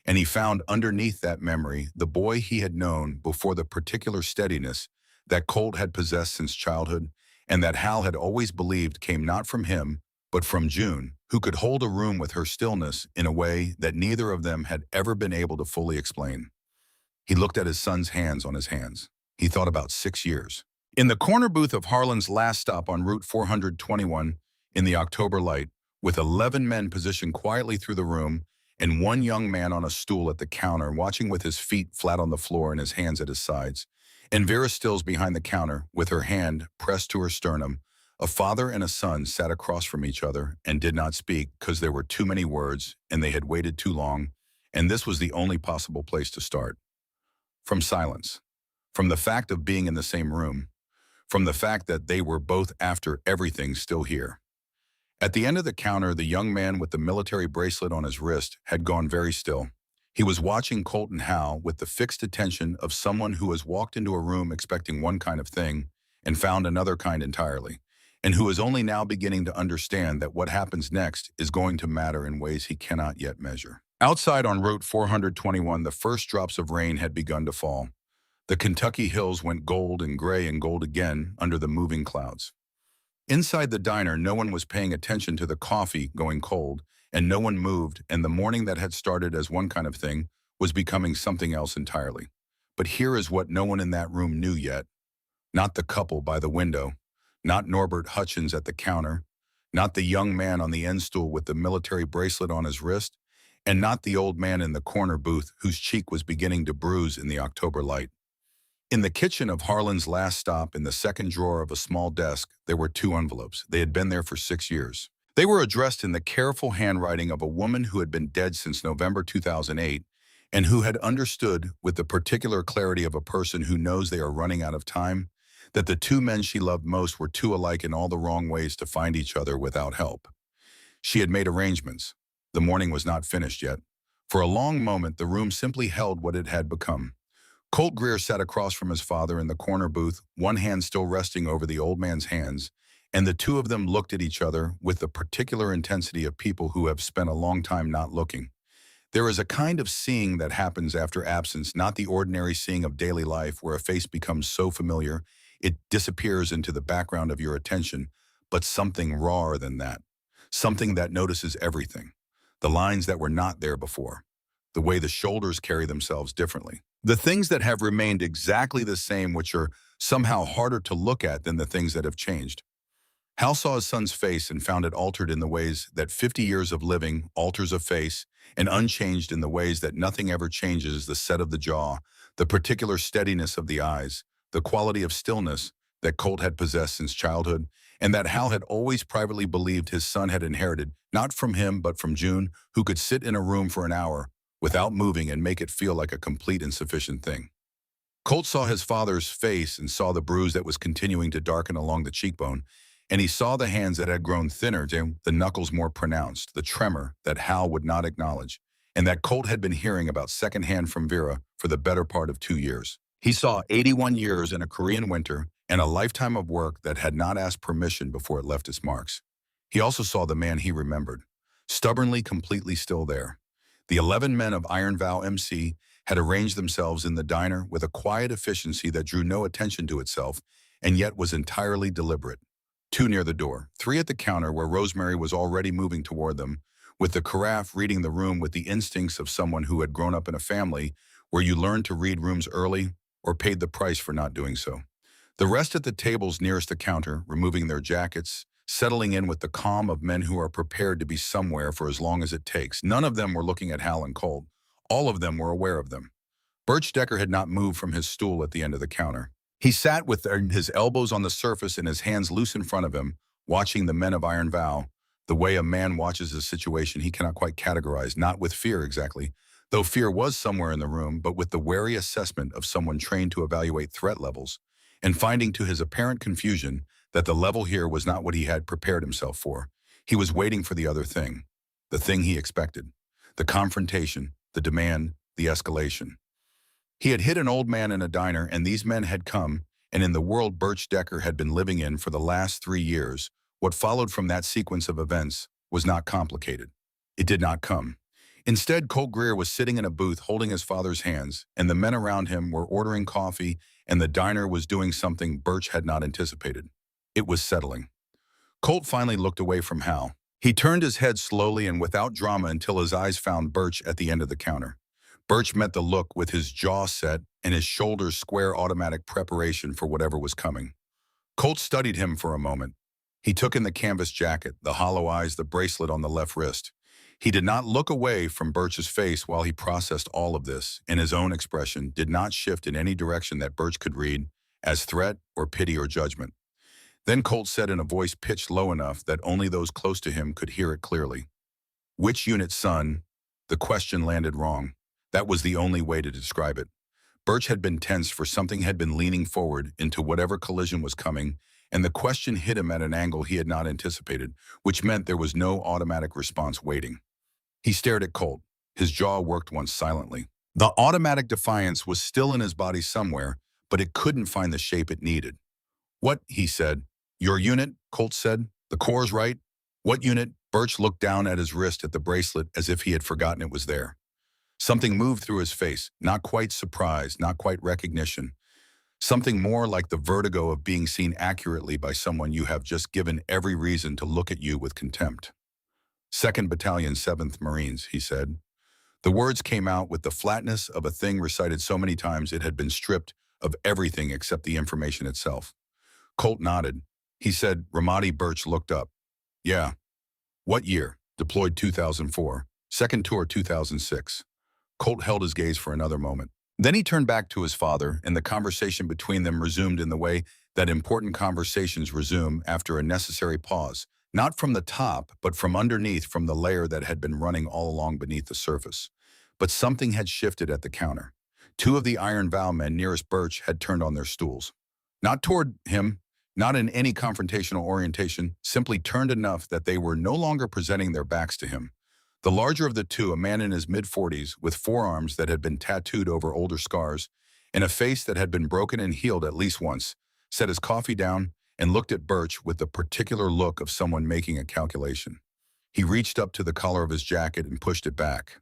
A: And he found underneath that memory the boy he had known before, the particular steadiness that Colt had possessed since childhood, and that Hal had always believed came not from him, but from June, who could hold a room with her stillness in a way that neither of them had ever been able to fully explain. He looked at his son's hands on his hands. He thought about 6 years. In the corner booth of Harlan's last stop on Route 421, in the October light, with 11 men positioned quietly through the room, and one young man on a stool at the counter watching with his feet flat on the floor and his hands at his sides, and Vera Stills behind the counter with her hand pressed to her sternum, a father and a son sat across from each other and did not speak because there were too many words and they had waited too long, and this was the only possible place to start. From silence, from the fact of being in the same room, from the fact that they were both after everything still here. At the end of the counter, the young man with the military bracelet on his wrist had gone very still. He was watching Colt and Hal with the fixed attention of someone who has walked into a room expecting one kind of thing and found another kind entirely, and who is only now beginning to understand that what happens next is going to matter in ways he cannot yet measure. Outside on Route 421, the first drops of rain had begun to fall. The Kentucky hills went gold and gray and gold again under the moving clouds. Inside the diner, no one was paying attention to the coffee going cold, and no one moved, and the morning that had started as one kind of thing was becoming something else entirely. But here is what no one in that room knew yet. Not the couple by the window, not Norbert Hutchins at the counter, not the young man on the end stool with the military bracelet on his wrist, and not the old man in the corner booth whose cheek was beginning to bruise in the October light. In the kitchen of Harlan's last stop, in the second drawer of a small desk, there were 2 envelopes. They had been there for 6 years. They were addressed in the careful handwriting of a woman who had been dead since November 2008 and who had understood, with the particular clarity of a person who knows they are running out of time, that the 2 men she loved most were too alike in all the wrong ways to find each other without help. She had made arrangements. The morning was not finished yet. For a long moment, the room simply held what it had become. Colt Greer sat across from his father in the corner booth, one hand still resting over the old man's hands, and the 2 of them looked at each other with the particular intensity of people who have spent a long time not looking. There is a kind of seeing that happens after absence, not the ordinary seeing of daily life where a face becomes so familiar it disappears into the background of your attention, but something rawer than that. something that notices everything, the lines that were not there before, the way the shoulders carry themselves differently. The things that have remained exactly the same, which are somehow harder to look at than the things that have changed. Hal saw his son's face and found it altered in the ways that 50 years of living alters a face, and unchanged in the ways that nothing ever changes: the set of the jaw, the particular steadiness of the eyes, the quality of stillness that Colt had possessed since childhood, and that Hal had always privately believed his son had inherited, not from him but from June, who could sit in a room for an hour without moving and make it feel like a complete and sufficient thing. Colt saw his father's face and saw the bruise that was continuing to darken along the cheekbone, and he saw the hands that had grown thinner, the knuckles more pronounced, the tremor that Hal would not acknowledge, and that Colt had been hearing about secondhand from Vera for the better part of 2 years. He saw 81 years in a Korean winter and a lifetime of work that had not asked permission before it left its marks. He also saw the man he remembered, stubbornly, completely still there. The 11 men of Iron Vow MC had arranged themselves in the diner with a quiet efficiency that drew no attention to itself and yet was entirely deliberate. 2 near the door, 3 at the counter where Rosemary was already moving toward them, with the carafe reading the room with the instincts of someone who had grown up in a family where you learned to read rooms early or paid the price for not doing so. The rest at the tables nearest the counter, removing their jackets, settling in with the calm of men who are prepared to be somewhere for as long as it takes. None of them were looking at Hal and Colt. All of them were aware of them. Birch Decker had not moved from his stool at the end of the counter. He sat with his elbows on the surface and his hands loose in front of him, watching the men of Iron Vow, the way a man watches a situation he cannot quite categorize, not with fear exactly, though fear was somewhere in the room, but with the wary assessment of someone trained to evaluate threat levels, and finding to his apparent confusion that the level here was not what he had prepared himself for. He was waiting for the other thing, the thing he expected, the confrontation, the demand, the escalation. He had hit an old man in a diner, and these men had come, and in the world Birch Decker had been living in for the last 3 years, what followed from that sequence of events was not complicated. It did not come. Instead, Colt Greer was sitting in a booth holding his father's hands, and the men around him were ordering coffee, and the diner was doing something Birch had not anticipated. It was settling. Colt finally looked away from Hal. He turned his head slowly and without drama until his eyes found Birch at the end of the counter. Birch met the look with his jaw set and his shoulders square, automatic preparation for whatever was coming. Colt studied him for a moment. He took in the canvas jacket, the hollow eyes, the bracelet on the left wrist. He did not look away from Birch's face while he processed all of this, and his own expression did not shift in any direction that Birch could read as threat or pity or judgment. Then Colt said in a voice pitched low enough that only those close to him could hear it clearly, "Which unit, son?" The question landed wrong. That was the only way to describe it. Birch had been tense, for something had been leaning forward into whatever collision was coming, and the question hit him at an angle he had not anticipated, which meant there was no automatic response waiting. He stared at Colt. His jaw worked once silently. The automatic defiance was still in his body somewhere, but it couldn't find the shape it needed. "What?" he said. "Your unit?" Colt said. "The Corps, right?" "What unit?" Birch looked down at his wrist at the bracelet as if he had forgotten it was there. Something moved through his face, not quite surprise, not quite recognition. Something more like the vertigo of being seen accurately by someone you have just given every reason to look at you with contempt. "2nd Battalion, 7th Marines," he said. The words came out with the flatness of a thing recited so many times it had been stripped of everything except the information itself. Colt nodded. He said. Ramadi. Birch looked up. "Yeah." "What year?" "Deployed 2004. Second tour 2006. Colt held his gaze for another moment. Then he turned back to his father, and the conversation between them resumed in the way that important conversations resume after a necessary pause, not from the top, but from underneath, from the layer that had been running all along beneath the surface. But something had shifted at the counter. 2 of the Iron Vow men nearest Birch had turned on their stools. Not toward him, not in any confrontational orientation, simply turned enough that they were no longer presenting their backs to him. The larger of the 2, a man in his mid-40s with forearms that had been tattooed over older scars and a face that had been broken and healed at least once, set his coffee down and looked at Birch with the particular look of someone making a calculation. He reached up to the collar of his jacket and pushed it back.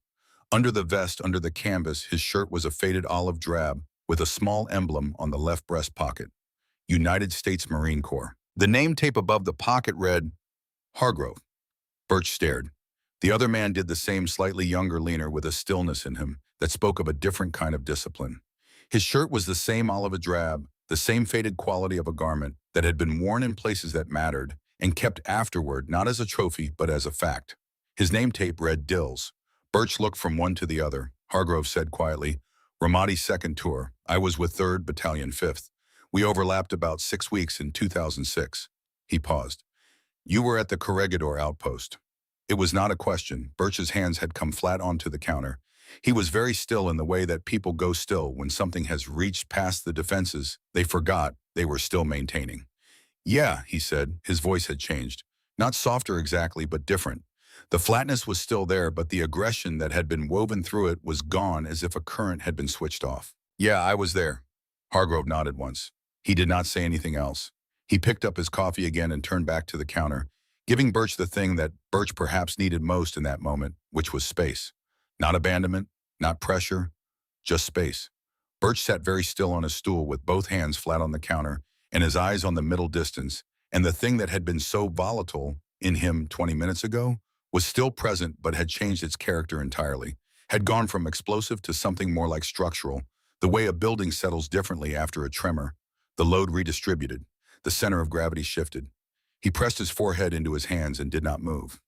A: Under the vest, under the canvas, his shirt was a faded olive drab with a small emblem on the left breast pocket. United States Marine Corps. The name tape above the pocket read, Hargrove. Birch stared. The other man did the same, slightly younger leaner with a stillness in him that spoke of a different kind of discipline. His shirt was the same olive drab, the same faded quality of a garment that had been worn in places that mattered and kept afterward not as a trophy but as a fact. His name tape read Dills. Birch looked from one to the other. Hargrove said quietly, "Ramadi's second tour. I was with 3rd Battalion 5th. We overlapped about 6 weeks in 2006. He paused. You were at the Corregidor outpost. It was not a question. Birch's hands had come flat onto the counter. He was very still in the way that people go still when something has reached past the defenses they forgot they were still maintaining. Yeah, he said. His voice had changed. Not softer exactly, but different. The flatness was still there, but the aggression that had been woven through it was gone as if a current had been switched off. Yeah, I was there. Hargrove nodded once. He did not say anything else. He picked up his coffee again and turned back to the counter, giving Birch the thing that Birch perhaps needed most in that moment, which was space. Not abandonment, not pressure, just space. Birch sat very still on his stool with both hands flat on the counter and his eyes on the middle distance, and the thing that had been so volatile in him 20 minutes ago was still present but had changed its character entirely, had gone from explosive to something more like structural, the way a building settles differently after a tremor. The load redistributed. The center of gravity shifted. He pressed his forehead into his hands and did not move.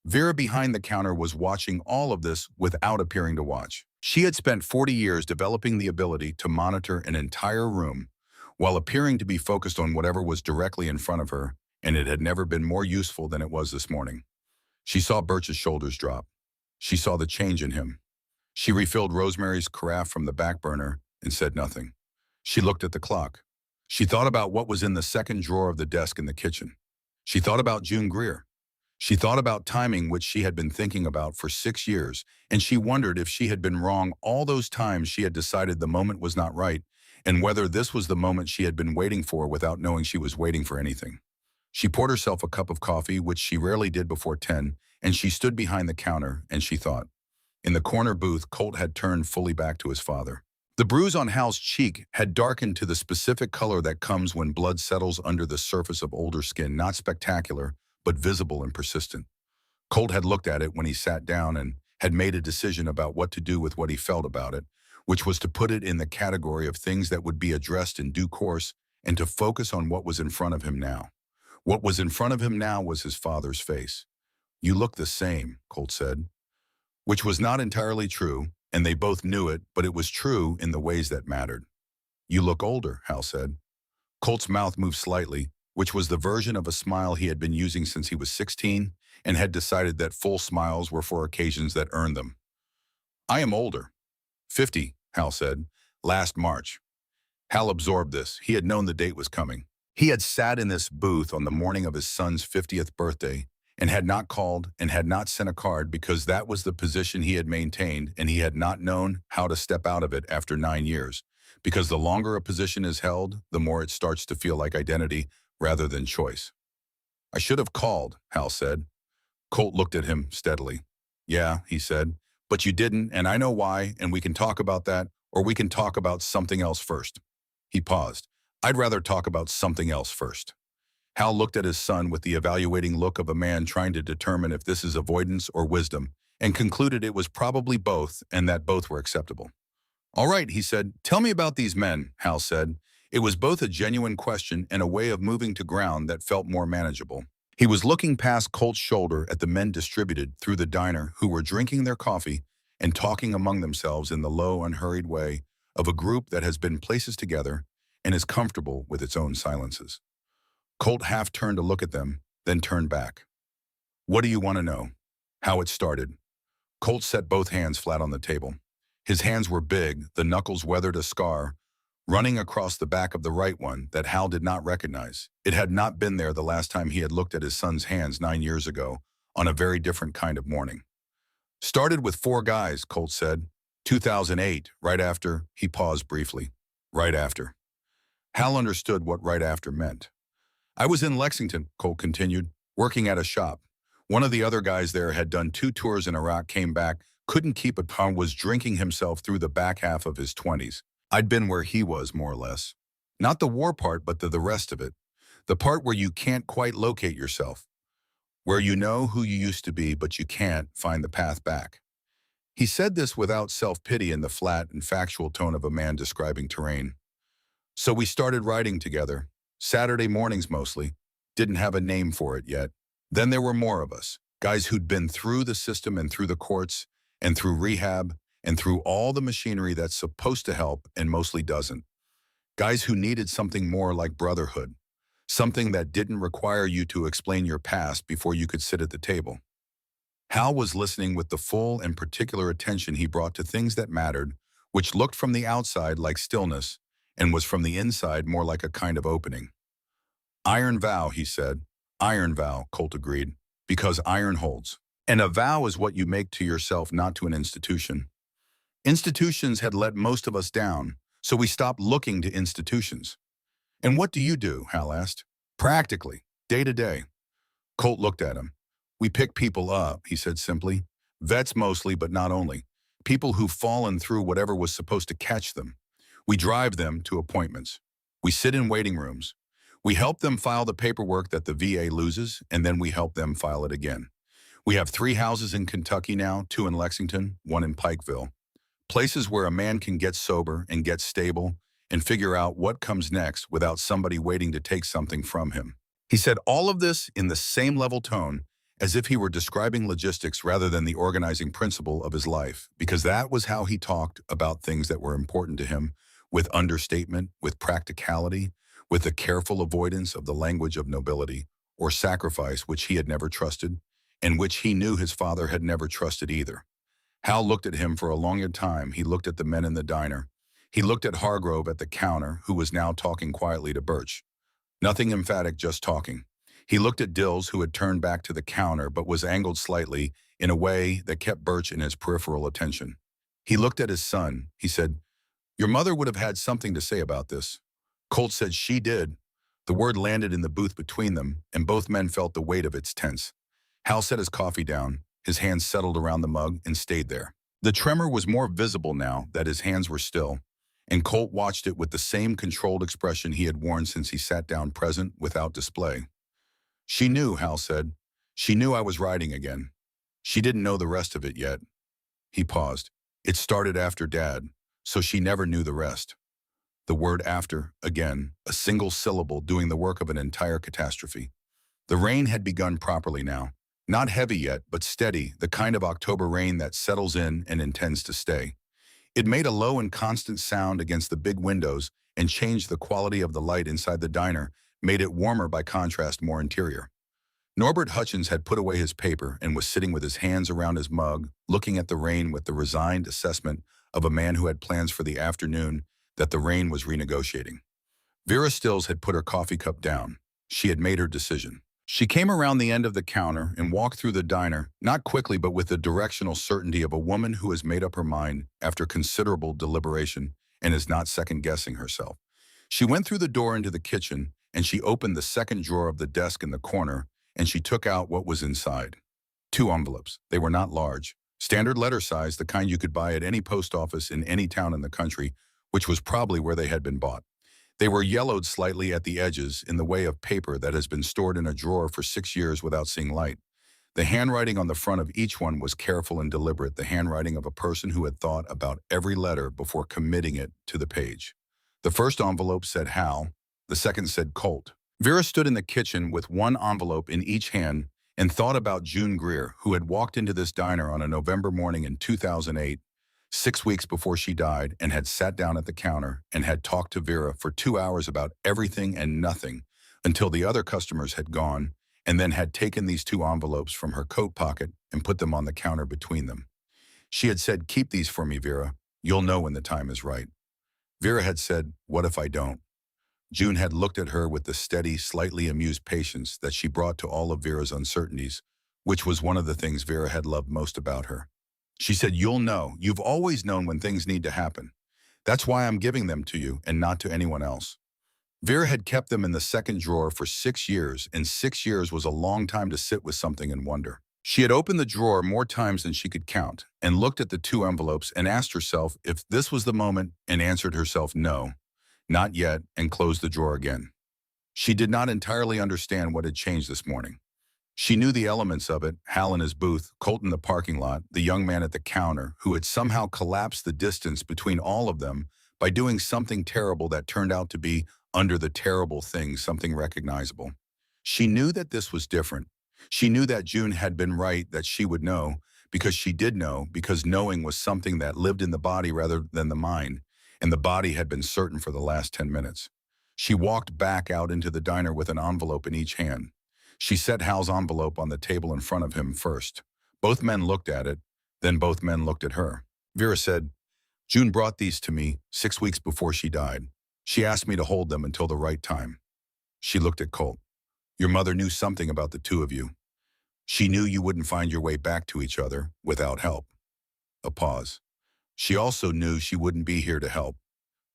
A: Vera behind the counter was watching all of this without appearing to watch. She had spent 40 years developing the ability to monitor an entire room while appearing to be focused on whatever was directly in front of her, and it had never been more useful than it was this morning. She saw Birch's shoulders drop. She saw the change in him. She refilled Rosemary's carafe from the back burner and said nothing. She looked at the clock. She thought about what was in the second drawer of the desk in the kitchen. She thought about June Greer. She thought about timing, which she had been thinking about for 6 years, and she wondered if she had been wrong all those times she had decided the moment was not right, and whether this was the moment she had been waiting for without knowing she was waiting for anything. She poured herself a cup of coffee, which she rarely did before 10, and she stood behind the counter, and she thought. In the corner booth, Colt had turned fully back to his father. The bruise on Hal's cheek had darkened to the specific color that comes when blood settles under the surface of older skin, not spectacular, but visible and persistent. Colt had looked at it when he sat down and had made a decision about what to do with what he felt about it, which was to put it in the category of things that would be addressed in due course and to focus on what was in front of him now. What was in front of him now was his father's face. You look the same, Colt said, which was not entirely true, and they both knew it, but it was true in the ways that mattered. You look older, Hal said. Colt's mouth moved slightly, which was the version of a smile he had been using since he was 16 and had decided that full smiles were for occasions that earned them. I am older. 50, Hal said. Last March. Hal absorbed this. He had known the date was coming. He had sat in this booth on the morning of his son's 50th birthday and had not called and had not sent a card because that was the position he had maintained, and he had not known how to step out of it after 9 years, because the longer a position is held, the more it starts to feel like identity rather than choice. I should have called, Hal said. Colt looked at him steadily. Yeah, he said, but you didn't, and I know why, and we can talk about that, or we can talk about something else first. He paused. I'd rather talk about something else first. Hal looked at his son with the evaluating look of a man trying to determine if this is avoidance or wisdom, and concluded it was probably both and that both were acceptable. All right, he said. Tell me about these men, Hal said. It was both a genuine question and a way of moving to ground that felt more manageable. He was looking past Colt's shoulder at the men distributed through the diner who were drinking their coffee and talking among themselves in the low, unhurried way of a group that has been places together and is comfortable with its own silences. Colt half turned to look at them, then turned back. What do you want to know? How it started. Colt set both hands flat on the table. His hands were big, the knuckles weathered a scar, running across the back of the right one that Hal did not recognize. It had not been there the last time he had looked at his son's hands 9 years ago, on a very different kind of morning. Started with 4 guys, Colt said. 2008, right after, he paused briefly. Right after. Hal understood what right after meant. I was in Lexington, Colt continued, working at a shop. One of the other guys there had done 2 tours in Iraq, came back, couldn't keep it calm, was drinking himself through the back half of his 20s. I'd been where he was, more or less. Not the war part, but the rest of it. The part where you can't quite locate yourself. where you know who you used to be but you can't find the path back. He said this without self-pity in the flat and factual tone of a man describing terrain. So we started writing together, Saturday mornings mostly, didn't have a name for it yet. Then there were more of us, guys who'd been through the system and through the courts and through rehab and through all the machinery that's supposed to help and mostly doesn't. Guys who needed something more like brotherhood, something that didn't require you to explain your past before you could sit at the table. Hal was listening with the full and particular attention he brought to things that mattered, which looked from the outside like stillness and was from the inside more like a kind of opening. Iron vow, he said. Iron vow, Colt agreed, because iron holds. And a vow is what you make to yourself, not to an institution. Institutions had let most of us down, so we stopped looking to institutions. And what do? Hal asked. Practically, day to day. Colt looked at him. We pick people up, he said simply. Vets mostly, but not only. People who've fallen through whatever was supposed to catch them. We drive them to appointments. We sit in waiting rooms. We help them file the paperwork that the VA loses, and then we help them file it again. We have 3 houses in Kentucky now, 2 in Lexington, 1 in Pikeville. Places where a man can get sober and get stable and figure out what comes next without somebody waiting to take something from him. He said all of this in the same level tone, as if he were describing logistics rather than the organizing principle of his life, because that was how he talked about things that were important to him, with understatement, with practicality, with a careful avoidance of the language of nobility or sacrifice which he had never trusted, and which he knew his father had never trusted either. Hal looked at him for a long time. He looked at the men in the diner. He looked at Hargrove at the counter, who was now talking quietly to Birch. Nothing emphatic, just talking. He looked at Dills, who had turned back to the counter but was angled slightly in a way that kept Birch in his peripheral attention. He looked at his son. He said, "Your mother would have had something to say about this." Colt said she did. The word landed in the booth between them, and both men felt the weight of its tense. Hal set his coffee down. His hands settled around the mug and stayed there. The tremor was more visible now that his hands were still, and Colt watched it with the same controlled expression he had worn since he sat down, present without display. "She knew," Hal said. "She knew I was riding again. She didn't know the rest of it yet." He paused. "It started after Dad, so she never knew the rest." The word after, again, a single syllable doing the work of an entire catastrophe. The rain had begun properly now. Not heavy yet, but steady, the kind of October rain that settles in and intends to stay. It made a low and constant sound against the big windows and changed the quality of the light inside the diner, made it warmer by contrast, more interior. Norbert Hutchins had put away his paper and was sitting with his hands around his mug, looking at the rain with the resigned assessment of a man who had plans for the afternoon that the rain was renegotiating. Vera Stills had put her coffee cup down. She had made her decision. She came around the end of the counter and walked through the diner, not quickly but with the directional certainty of a woman who has made up her mind after considerable deliberation and is not second-guessing herself. She went through the door into the kitchen, and she opened the second drawer of the desk in the corner, and she took out what was inside. 2 envelopes. They were not large. Standard letter size, the kind you could buy at any post office in any town in the country, which was probably where they had been bought. They were yellowed slightly at the edges in the way of paper that has been stored in a drawer for 6 years without seeing light. The handwriting on the front of each one was careful and deliberate, the handwriting of a person who had thought about every letter before committing it to the page. The first envelope said Hal, the second said Colt. Vera stood in the kitchen with one envelope in each hand and thought about June Greer, who had walked into this diner on a November morning in 2008, 6 weeks before she died, and had sat down at the counter and had talked to Vera for 2 hours about everything and nothing until the other customers had gone, and then had taken these 2 envelopes from her coat pocket and put them on the counter between them. She had said, "Keep these for me, Vera. You'll know when the time is right." Vera had said, "What if I don't?" June had looked at her with the steady, slightly amused patience that she brought to all of Vera's uncertainties, which was one of the things Vera had loved most about her. She said, "You'll know. You've always known when things need to happen. That's why I'm giving them to you and not to anyone else." Vera had kept them in the second drawer for 6 years, and 6 years was a long time to sit with something and wonder. She had opened the drawer more times than she could count and looked at the 2 envelopes and asked herself if this was the moment, and answered herself no, not yet, and closed the drawer again. She did not entirely understand what had changed this morning. She knew the elements of it, Hal in his booth, Colt in the parking lot, the young man at the counter, who had somehow collapsed the distance between all of them by doing something terrible that turned out to be, under the terrible thing, something recognizable. She knew that this was different. She knew that June had been right, that she would know, because she did know, because knowing was something that lived in the body rather than the mind, and the body had been certain for the last 10 minutes. She walked back out into the diner with an envelope in each hand. She set Hal's envelope on the table in front of him first. Both men looked at it, then both men looked at her. Vera said, "June brought these to me 6 weeks before she died. She asked me to hold them until the right time." She looked at Colt. "Your mother knew something about the two of you. She knew you wouldn't find your way back to each other without help." A pause. "She also knew she wouldn't be here to help."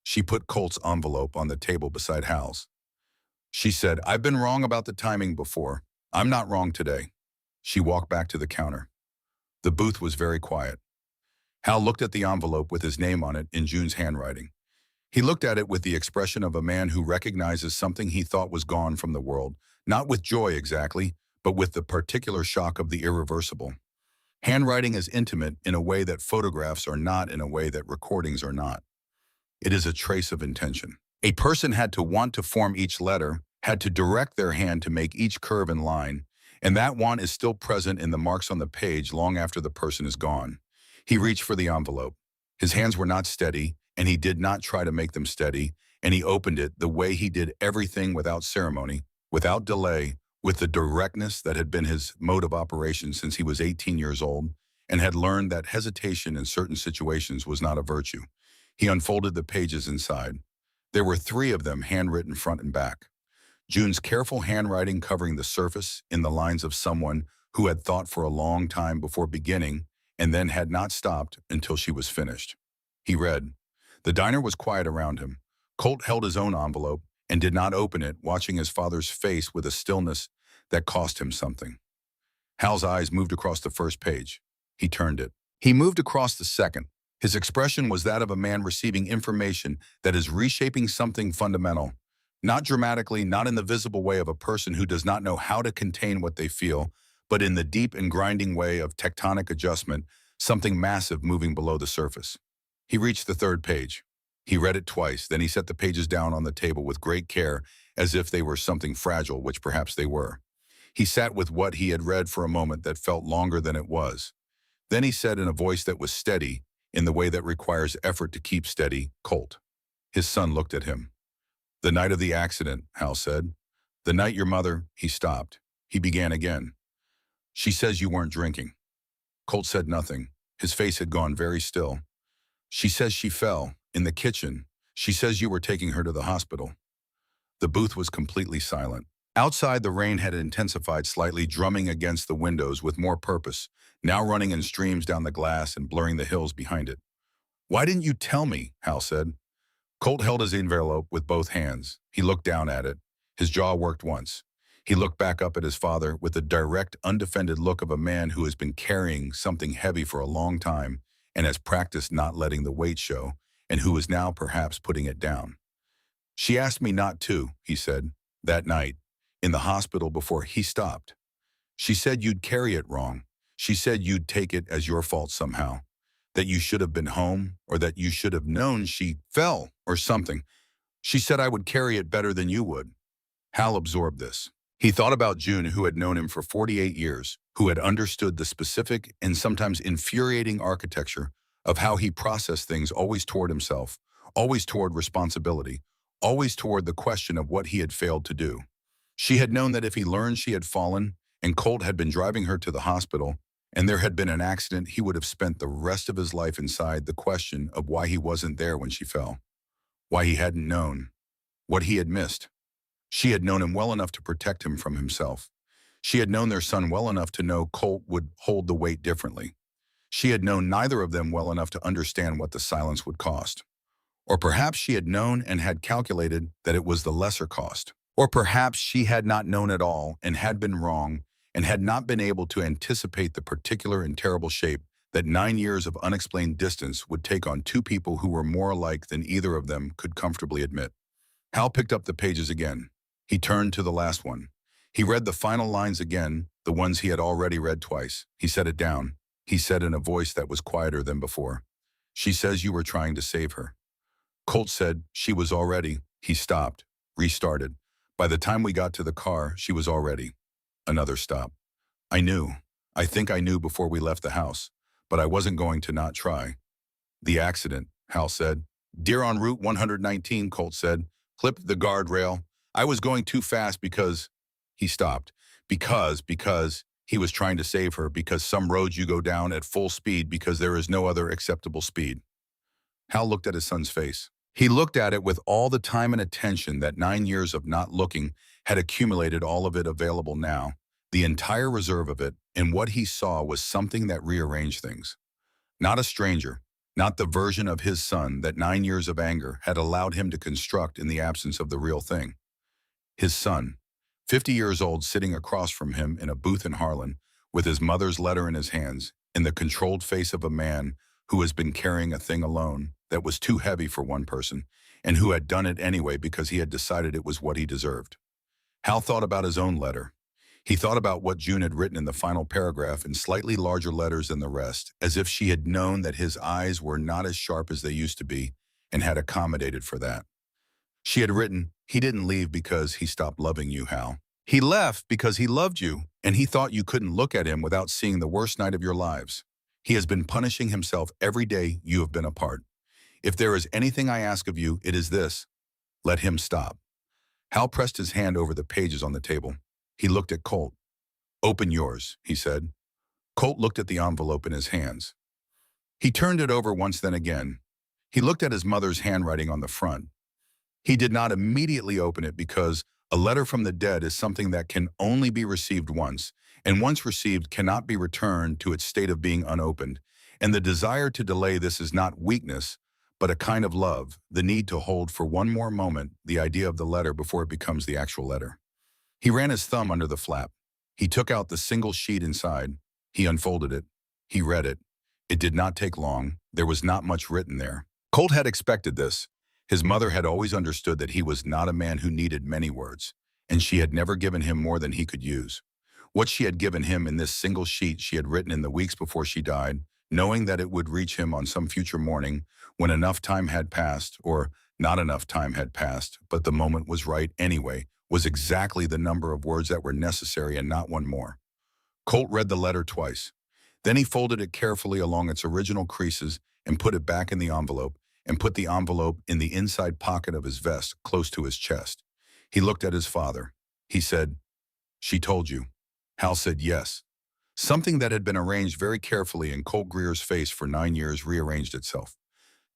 A: She put Colt's envelope on the table beside Hal's. She said, "I've been wrong about the timing before. I'm not wrong today." She walked back to the counter. The booth was very quiet. Hal looked at the envelope with his name on it in June's handwriting. He looked at it with the expression of a man who recognizes something he thought was gone from the world, not with joy exactly, but with the particular shock of the irreversible. Handwriting is intimate in a way that photographs are not, in a way that recordings are not. It is a trace of intention. A person had to want to form each letter, had to direct their hand to make each curve and line, and that want is still present in the marks on the page long after the person is gone. He reached for the envelope. His hands were not steady, and he did not try to make them steady, and he opened it the way he did everything, without ceremony, without delay, with the directness that had been his mode of operation since he was 18 years old, and had learned that hesitation in certain situations was not a virtue. He unfolded the pages inside. There were 3 of them, handwritten front and back. June's careful handwriting covering the surface in the lines of someone who had thought for a long time before beginning and then had not stopped until she was finished. He read. The diner was quiet around him. Colt held his own envelope and did not open it, watching his father's face with a stillness that cost him something. Hal's eyes moved across the first page. He turned it. He moved across the second. His expression was that of a man receiving information that is reshaping something fundamental. Not dramatically, not in the visible way of a person who does not know how to contain what they feel, but in the deep and grinding way of tectonic adjustment, something massive moving below the surface. He reached the 3rd page. He read it twice, then he set the pages down on the table with great care, as if they were something fragile, which perhaps they were. He sat with what he had read for a moment that felt longer than it was. Then he said in a voice that was steady, in the way that requires effort to keep steady, "Colt." His son looked at him. "The night of the accident," Hal said. "The night your mother—" He stopped. He began again. "She says you weren't drinking." Colt said nothing. His face had gone very still. "She says she fell, in the kitchen. She says you were taking her to the hospital." The booth was completely silent. Outside, the rain had intensified slightly, drumming against the windows with more purpose, now running in streams down the glass and blurring the hills behind it. "Why didn't you tell me?" Hal said. Colt held his envelope with both hands. He looked down at it. His jaw worked once. He looked back up at his father with the direct, undefended look of a man who has been carrying something heavy for a long time and has practiced not letting the weight show, and who is now perhaps putting it down. "She asked me not to," he said, "that night, in the hospital before he stopped. She said you'd carry it wrong. She said you'd take it as your fault somehow, that you should have been home, or that you should have known she fell, or something. She said I would carry it better than you would." Hal absorbed this. He thought about June, who had known him for 48 years, who had understood the specific and sometimes infuriating architecture of how he processed things, always toward himself, always toward responsibility, always toward the question of what he had failed to do. She had known that if he learned she had fallen, and Colt had been driving her to the hospital, and there had been an accident, he would have spent the rest of his life inside the question of why he wasn't there when she fell, why he hadn't known, what he had missed. She had known him well enough to protect him from himself. She had known their son well enough to know Colt would hold the weight differently. She had known neither of them well enough to understand what the silence would cost. Or perhaps she had known and had calculated that it was the lesser cost. Or perhaps she had not known at all and had been wrong and had not been able to anticipate the particular and terrible shape that 9 years of unexplained distance would take on 2 people who were more alike than either of them could comfortably admit. Hal picked up the pages again. He turned to the last one. He read the final lines again, the ones he had already read twice. He set it down. He said in a voice that was quieter than before, "She says you were trying to save her." Colt said she was already. He stopped, restarted. By the time we got to the car, she was already. Another stop. I knew. I think I knew before we left the house, but I wasn't going to not try. The accident, Hal said. Deer on Route 119, Colt said. Clipped the guardrail. I was going too fast because... He stopped. Because he was trying to save her, because some roads you go down at full speed because there is no other acceptable speed. Hal looked at his son's face. He looked at it with all the time and attention that 9 years of not looking had accumulated, all of it available now, the entire reserve of it, and what he saw was something that rearranged things. Not a stranger, not the version of his son that 9 years of anger had allowed him to construct in the absence of the real thing. His son, 50 years old, sitting across from him in a booth in Harlan, with his mother's letter in his hands, in the controlled face of a man who has been carrying a thing alone that was too heavy for one person, and who had done it anyway because he had decided it was what he deserved. Hal thought about his own letter. He thought about what June had written in the final paragraph in slightly larger letters than the rest, as if she had known that his eyes were not as sharp as they used to be and had accommodated for that. She had written, "He didn't leave because he stopped loving you, Hal. He left because he loved you, and he thought you couldn't look at him without seeing the worst night of your lives. He has been punishing himself every day you have been apart. If there is anything I ask of you, it is this: let him stop." Hal pressed his hand over the pages on the table. He looked at Colt. "Open yours," he said. Colt looked at the envelope in his hands. He turned it over once, then again. He looked at his mother's handwriting on the front. He did not immediately open it because a letter from the dead is something that can only be received once, and once received cannot be returned to its state of being unopened. And the desire to delay this is not weakness, but a kind of love, the need to hold for one more moment the idea of the letter before it becomes the actual letter. He ran his thumb under the flap. He took out the single sheet inside. He unfolded it. He read it. It did not take long. There was not much written there. Colt had expected this. His mother had always understood that he was not a man who needed many words, and she had never given him more than he could use. What she had given him in this single sheet she had written in the weeks before she died, knowing that it would reach him on some future morning when enough time had passed, or not enough time had passed, but the moment was right anyway, was exactly the number of words that were necessary and not one more. Colt read the letter twice. Then he folded it carefully along its original creases and put it back in the envelope, and put the envelope in the inside pocket of his vest close to his chest. He looked at his father. He said, "She told you." Hal said yes. Something that had been arranged very carefully in Colt Greer's face for 9 years rearranged itself.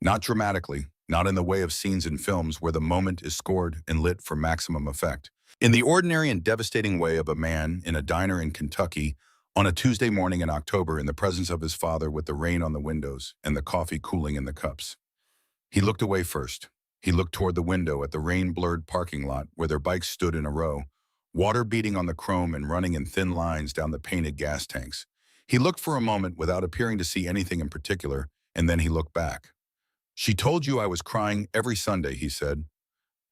A: Not dramatically, not in the way of scenes in films where the moment is scored and lit for maximum effect. In the ordinary and devastating way of a man in a diner in Kentucky on a Tuesday morning in October in the presence of his father, with the rain on the windows and the coffee cooling in the cups. He looked away first. He looked toward the window at the rain-blurred parking lot where their bikes stood in a row, water beating on the chrome and running in thin lines down the painted gas tanks. He looked for a moment without appearing to see anything in particular, and then he looked back. "She told you I was crying every Sunday," he said.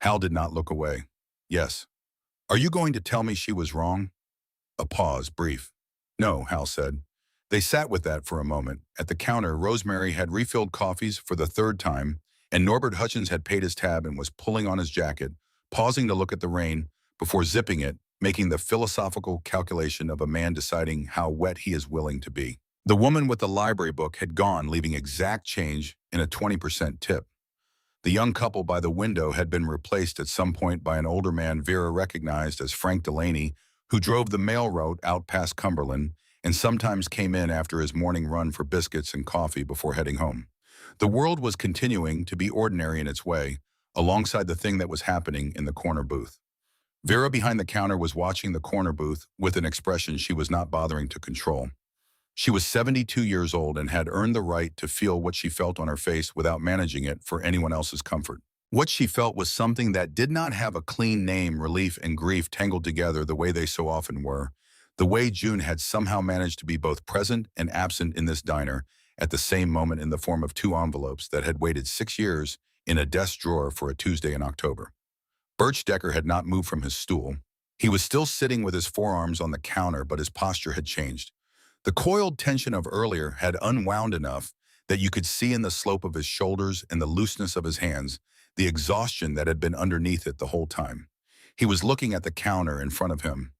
A: Hal did not look away. "Yes." "Are you going to tell me she was wrong?" A pause, brief. "No," Hal said. They sat with that for a moment. At the counter, Rosemary had refilled coffees for the third time, and Norbert Hutchins had paid his tab and was pulling on his jacket, pausing to look at the rain before zipping it, making the philosophical calculation of a man deciding how wet he is willing to be. The woman with the library book had gone, leaving exact change in a 20% tip. The young couple by the window had been replaced at some point by an older man Vera recognized as Frank Delaney, who drove the mail route out past Cumberland and sometimes came in after his morning run for biscuits and coffee before heading home. The world was continuing to be ordinary in its way, alongside the thing that was happening in the corner booth. Vera behind the counter was watching the corner booth with an expression she was not bothering to control. She was 72 years old and had earned the right to feel what she felt on her face without managing it for anyone else's comfort. What she felt was something that did not have a clean name, relief and grief tangled together the way they so often were. The way June had somehow managed to be both present and absent in this diner at the same moment in the form of 2 envelopes that had waited 6 years in a desk drawer for a Tuesday in October. Birch Decker had not moved from his stool. He was still sitting with his forearms on the counter, but his posture had changed. The coiled tension of earlier had unwound enough that you could see in the slope of his shoulders and the looseness of his hands the exhaustion that had been underneath it the whole time. He was looking at the counter in front of him.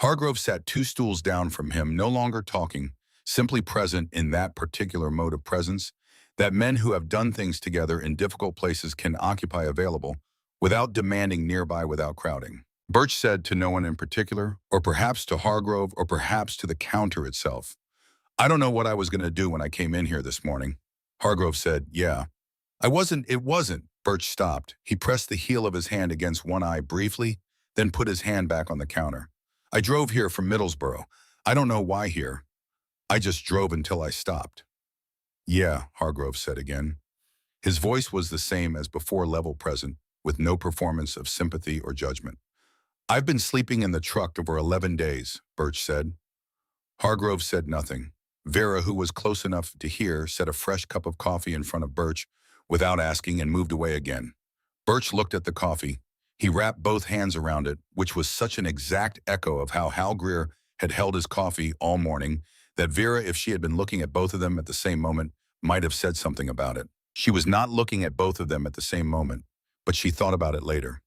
A: Hargrove sat 2 stools down from him, no longer talking, simply present in that particular mode of presence that men who have done things together in difficult places can occupy available, without demanding nearby, without crowding. Birch said to no one in particular, or perhaps to Hargrove, or perhaps to the counter itself, "I don't know what I was going to do when I came in here this morning." Hargrove said, "Yeah. It wasn't." Birch stopped. He pressed the heel of his hand against one eye briefly, then put his hand back on the counter. "I drove here from Middlesbrough. I don't know why here. I just drove until I stopped." "Yeah," Hargrove said again. His voice was the same as before, level present, with no performance of sympathy or judgment. "I've been sleeping in the truck over 11 days, Birch said. Hargrove said nothing. Vera, who was close enough to hear, set a fresh cup of coffee in front of Birch without asking and moved away again. Birch looked at the coffee. He wrapped both hands around it, which was such an exact echo of how Hal Greer had held his coffee all morning that Vera, if she had been looking at both of them at the same moment, might have said something about it. She was not looking at both of them at the same moment, but she thought about it later.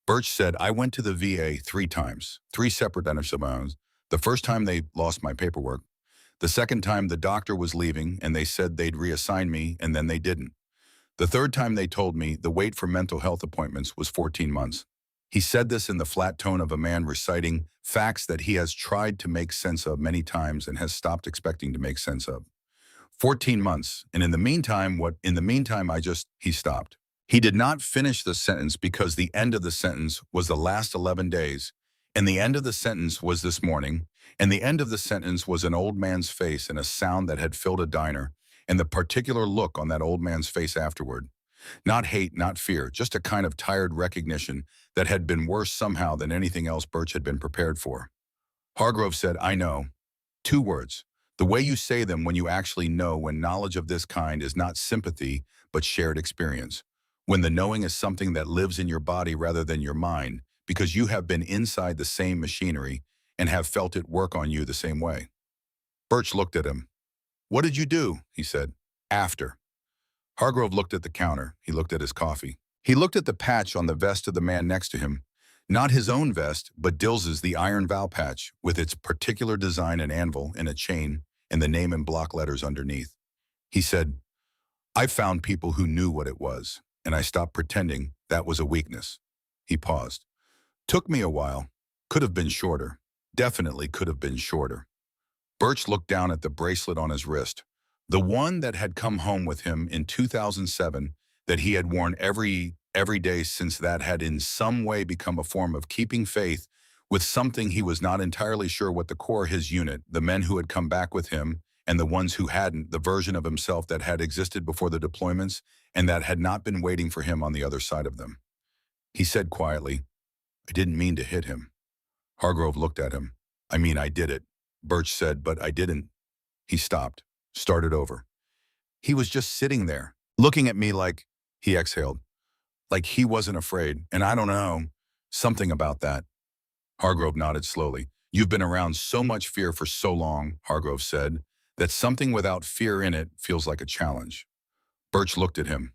A: Birch said, "I went to the VA 3 times, 3 separate interviews. The first time they lost my paperwork. The second time the doctor was leaving and they said they'd reassign me and then they didn't. The third time they told me the wait for mental health appointments was 14 months. He said this in the flat tone of a man reciting facts that he has tried to make sense of many times and has stopped expecting to make sense of. 14 months. And in the meantime, he stopped. He did not finish the sentence because the end of the sentence was the last 11 days, and the end of the sentence was this morning, and the end of the sentence was an old man's face and a sound that had filled a diner, and the particular look on that old man's face afterward. Not hate, not fear, just a kind of tired recognition that had been worse somehow than anything else Birch had been prepared for. Hargrove said, "I know." 2 words. The way you say them when you actually know, when knowledge of this kind is not sympathy, but shared experience. When the knowing is something that lives in your body rather than your mind, because you have been inside the same machinery and have felt it work on you the same way. Birch looked at him. "What did you do?" he said. "After." Hargrove looked at the counter. He looked at his coffee. He looked at the patch on the vest of the man next to him. Not his own vest, but Dills's, the iron vow patch, with its particular design and anvil and a chain and the name in block letters underneath. He said, "I found people who knew what it was, and I stopped pretending that was a weakness." He paused. "Took me a while. Could have been shorter. Definitely could have been shorter." Birch looked down at the bracelet on his wrist, the one that had come home with him in 2007, that he had worn every day since, that had in some way become a form of keeping faith with something he was not entirely sure what, the core, his unit, the men who had come back with him and the ones who hadn't, the version of himself that had existed before the deployments and that had not been waiting for him on the other side of them. He said quietly, "I didn't mean to hit him." Hargrove looked at him. "I mean, I did it," Birch said, "but I didn't." He stopped, started over. "He was just sitting there, looking at me like," he exhaled, "like he wasn't afraid, and I don't know, something about that." Hargrove nodded slowly. "You've been around so much fear for so long," Hargrove said, "that something without fear in it feels like a challenge." Birch looked at him.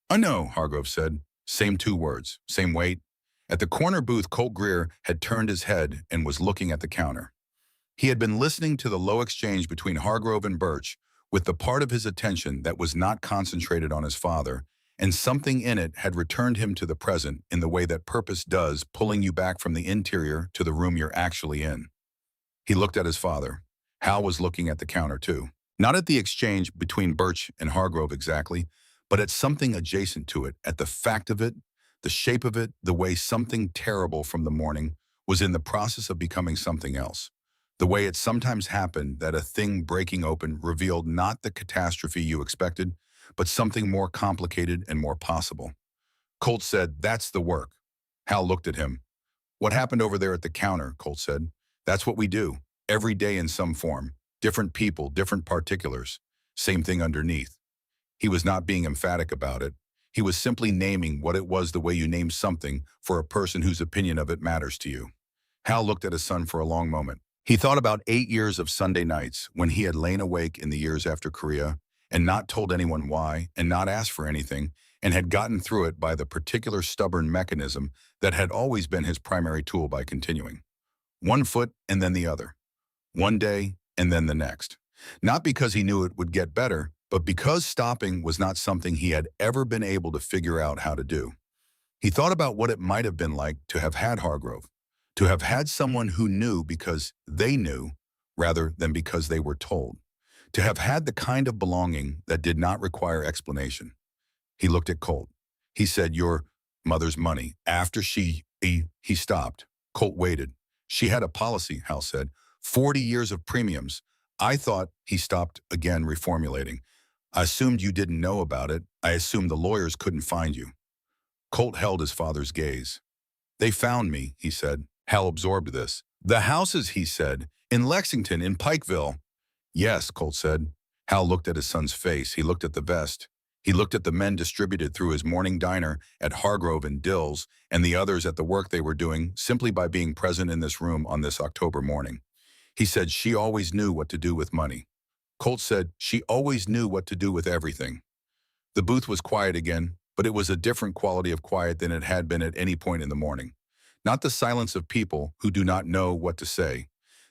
A: "I know," Hargrove said. Same 2 words, same weight. At the corner booth, Colt Greer had turned his head and was looking at the counter. He had been listening to the low exchange between Hargrove and Birch with the part of his attention that was not concentrated on his father, and something in it had returned him to the present in the way that purpose does, pulling you back from the interior to the room you're actually in. He looked at his father. Hal was looking at the counter too. Not at the exchange between Birch and Hargrove exactly, but at something adjacent to it, at the fact of it, the shape of it, the way something terrible from the morning was in the process of becoming something else. The way it sometimes happened that a thing breaking open revealed not the catastrophe you expected, but something more complicated and more possible. Colt said, "That's the work." Hal looked at him. "What happened over there at the counter?" Colt said. "That's what we do, every day in some form. Different people, different particulars. Same thing underneath." He was not being emphatic about it. He was simply naming what it was the way you name something for a person whose opinion of it matters to you. Hal looked at his son for a long moment. He thought about 8 years of Sunday nights when he had lain awake in the years after Korea and not told anyone why and not asked for anything and had gotten through it by the particular stubborn mechanism that had always been his primary tool by continuing. One foot and then the other. One day and then the next. Not because he knew it would get better, but because stopping was not something he had ever been able to figure out how to do. He thought about what it might have been like to have had Hargrove, to have had someone who knew because they knew rather than because they were told, to have had the kind of belonging that did not require explanation. He looked at Colt. He said, "Your mother's money." After he stopped. Colt waited. "She had a policy," Hal said. 40 years of premiums. I thought, he stopped again, reformulating. I assumed you didn't know about it. I assumed the lawyers couldn't find you. Colt held his father's gaze. "They found me," he said. Hal absorbed this. "The houses," he said, "in Lexington, in Pikeville." "Yes," Colt said. Hal looked at his son's face. He looked at the vest. He looked at the men distributed through his morning diner at Hargrove and Dill's and the others at the work they were doing simply by being present in this room on this October morning. He said, "She always knew what to do with money." Colt said, "She always knew what to do with everything." The booth was quiet again, but it was a different quality of quiet than it had been at any point in the morning. Not the silence of people who do not know what to say.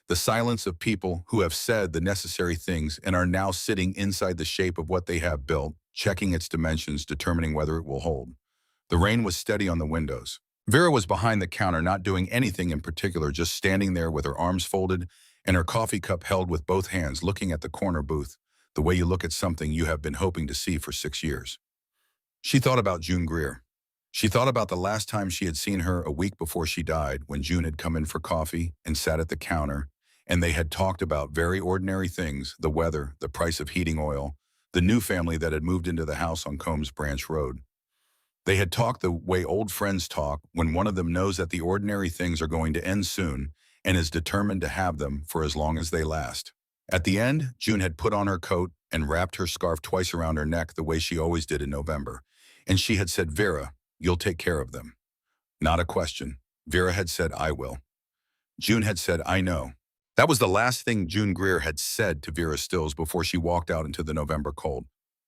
A: The silence of people who have said the necessary things and are now sitting inside the shape of what they have built, checking its dimensions, determining whether it will hold. The rain was steady on the windows. Vera was behind the counter, not doing anything in particular, just standing there with her arms folded and her coffee cup held with both hands, looking at the corner booth, the way you look at something you have been hoping to see for 6 years. She thought about June Greer. She thought about the last time she had seen her a week before she died, when June had come in for coffee and sat at the counter, and they had talked about very ordinary things, the weather, the price of heating oil, the new family that had moved into the house on Combs Branch Road. They had talked the way old friends talk when one of them knows that the ordinary things are going to end soon and is determined to have them for as long as they last. At the end, June had put on her coat and wrapped her scarf twice around her neck the way she always did in November, and she had said, "Vera, you'll take care of them." Not a question. Vera had said, "I will." June had said, "I know." That was the last thing June Greer had said to Vera Stills before she walked out into the November cold.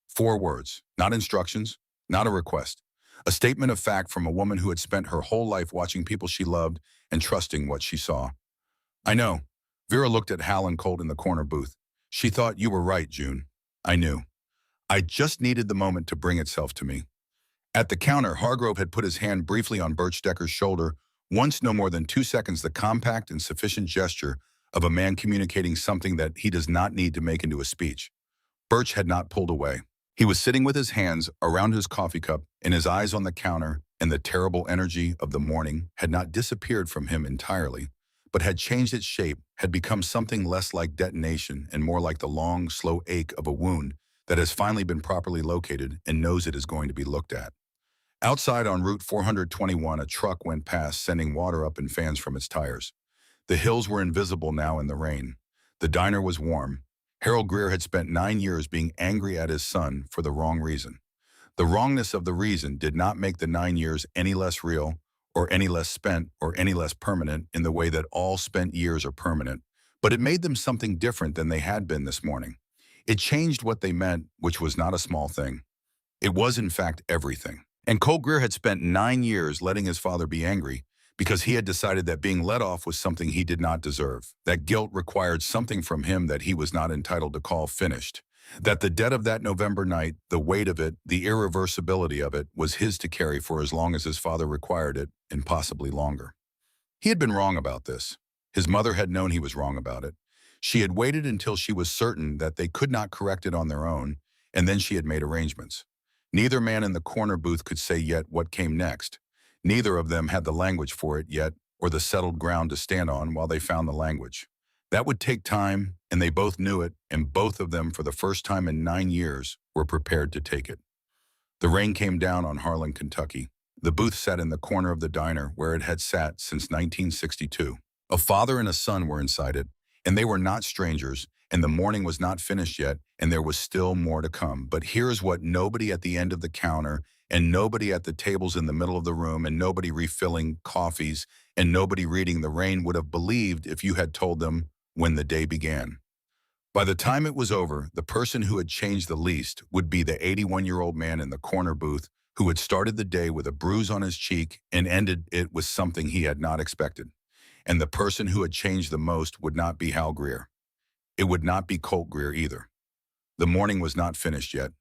A: 4 words, not instructions, not a request. A statement of fact from a woman who had spent her whole life watching people she loved and trusting what she saw. "I know." Vera looked at Hal and Colt in the corner booth. She thought, "You were right, June. I knew. I just needed the moment to bring itself to me." At the counter, Hargrove had put his hand briefly on Birch Decker's shoulder, once no more than 2 seconds, the compact and sufficient gesture of a man communicating something that he does not need to make into a speech. Birch had not pulled away. He was sitting with his hands around his coffee cup and his eyes on the counter, and the terrible energy of the morning had not disappeared from him entirely, but had changed its shape, had become something less like detonation and more like the long, slow ache of a wound that has finally been properly located and knows it is going to be looked at. Outside on Route 421, a truck went past, sending water up in fans from its tires. The hills were invisible now in the rain. The diner was warm. Harold Greer had spent 9 years being angry at his son for the wrong reason. The wrongness of the reason did not make the 9 years any less real, or any less spent, or any less permanent in the way that all spent years are permanent, but it made them something different than they had been this morning. It changed what they meant, which was not a small thing. It was, in fact, everything. And Colt Greer had spent 9 years letting his father be angry because he had decided that being let off was something he did not deserve, that guilt required something from him that he was not entitled to call finished, that the debt of that November night, the weight of it, the irreversibility of it, was his to carry for as long as his father required it, and possibly longer. He had been wrong about this. His mother had known he was wrong about it. She had waited until she was certain that they could not correct it on their own, and then she had made arrangements. Neither man in the corner booth could say yet what came next. Neither of them had the language for it yet, or the settled ground to stand on while they found the language. That would take time, and they both knew it, and both of them, for the first time in 9 years, were prepared to take it. The rain came down on Harlan, Kentucky. The booth sat in the corner of the diner where it had sat since 1962. A father and a son were inside it, and they were not strangers, and the morning was not finished yet, and there was still more to come. But here's what nobody at the end of the counter, and nobody at the tables in the middle of the room, and nobody refilling coffees, and nobody reading the rain would have believed if you had told them when the day began. By the time it was over, the person who had changed the least would be the 81-year-old man in the corner booth who had started the day with a bruise on his cheek and ended it with something he had not expected. And the person who had changed the most would not be Hal Greer. It would not be Colt Greer either. The morning was not finished yet.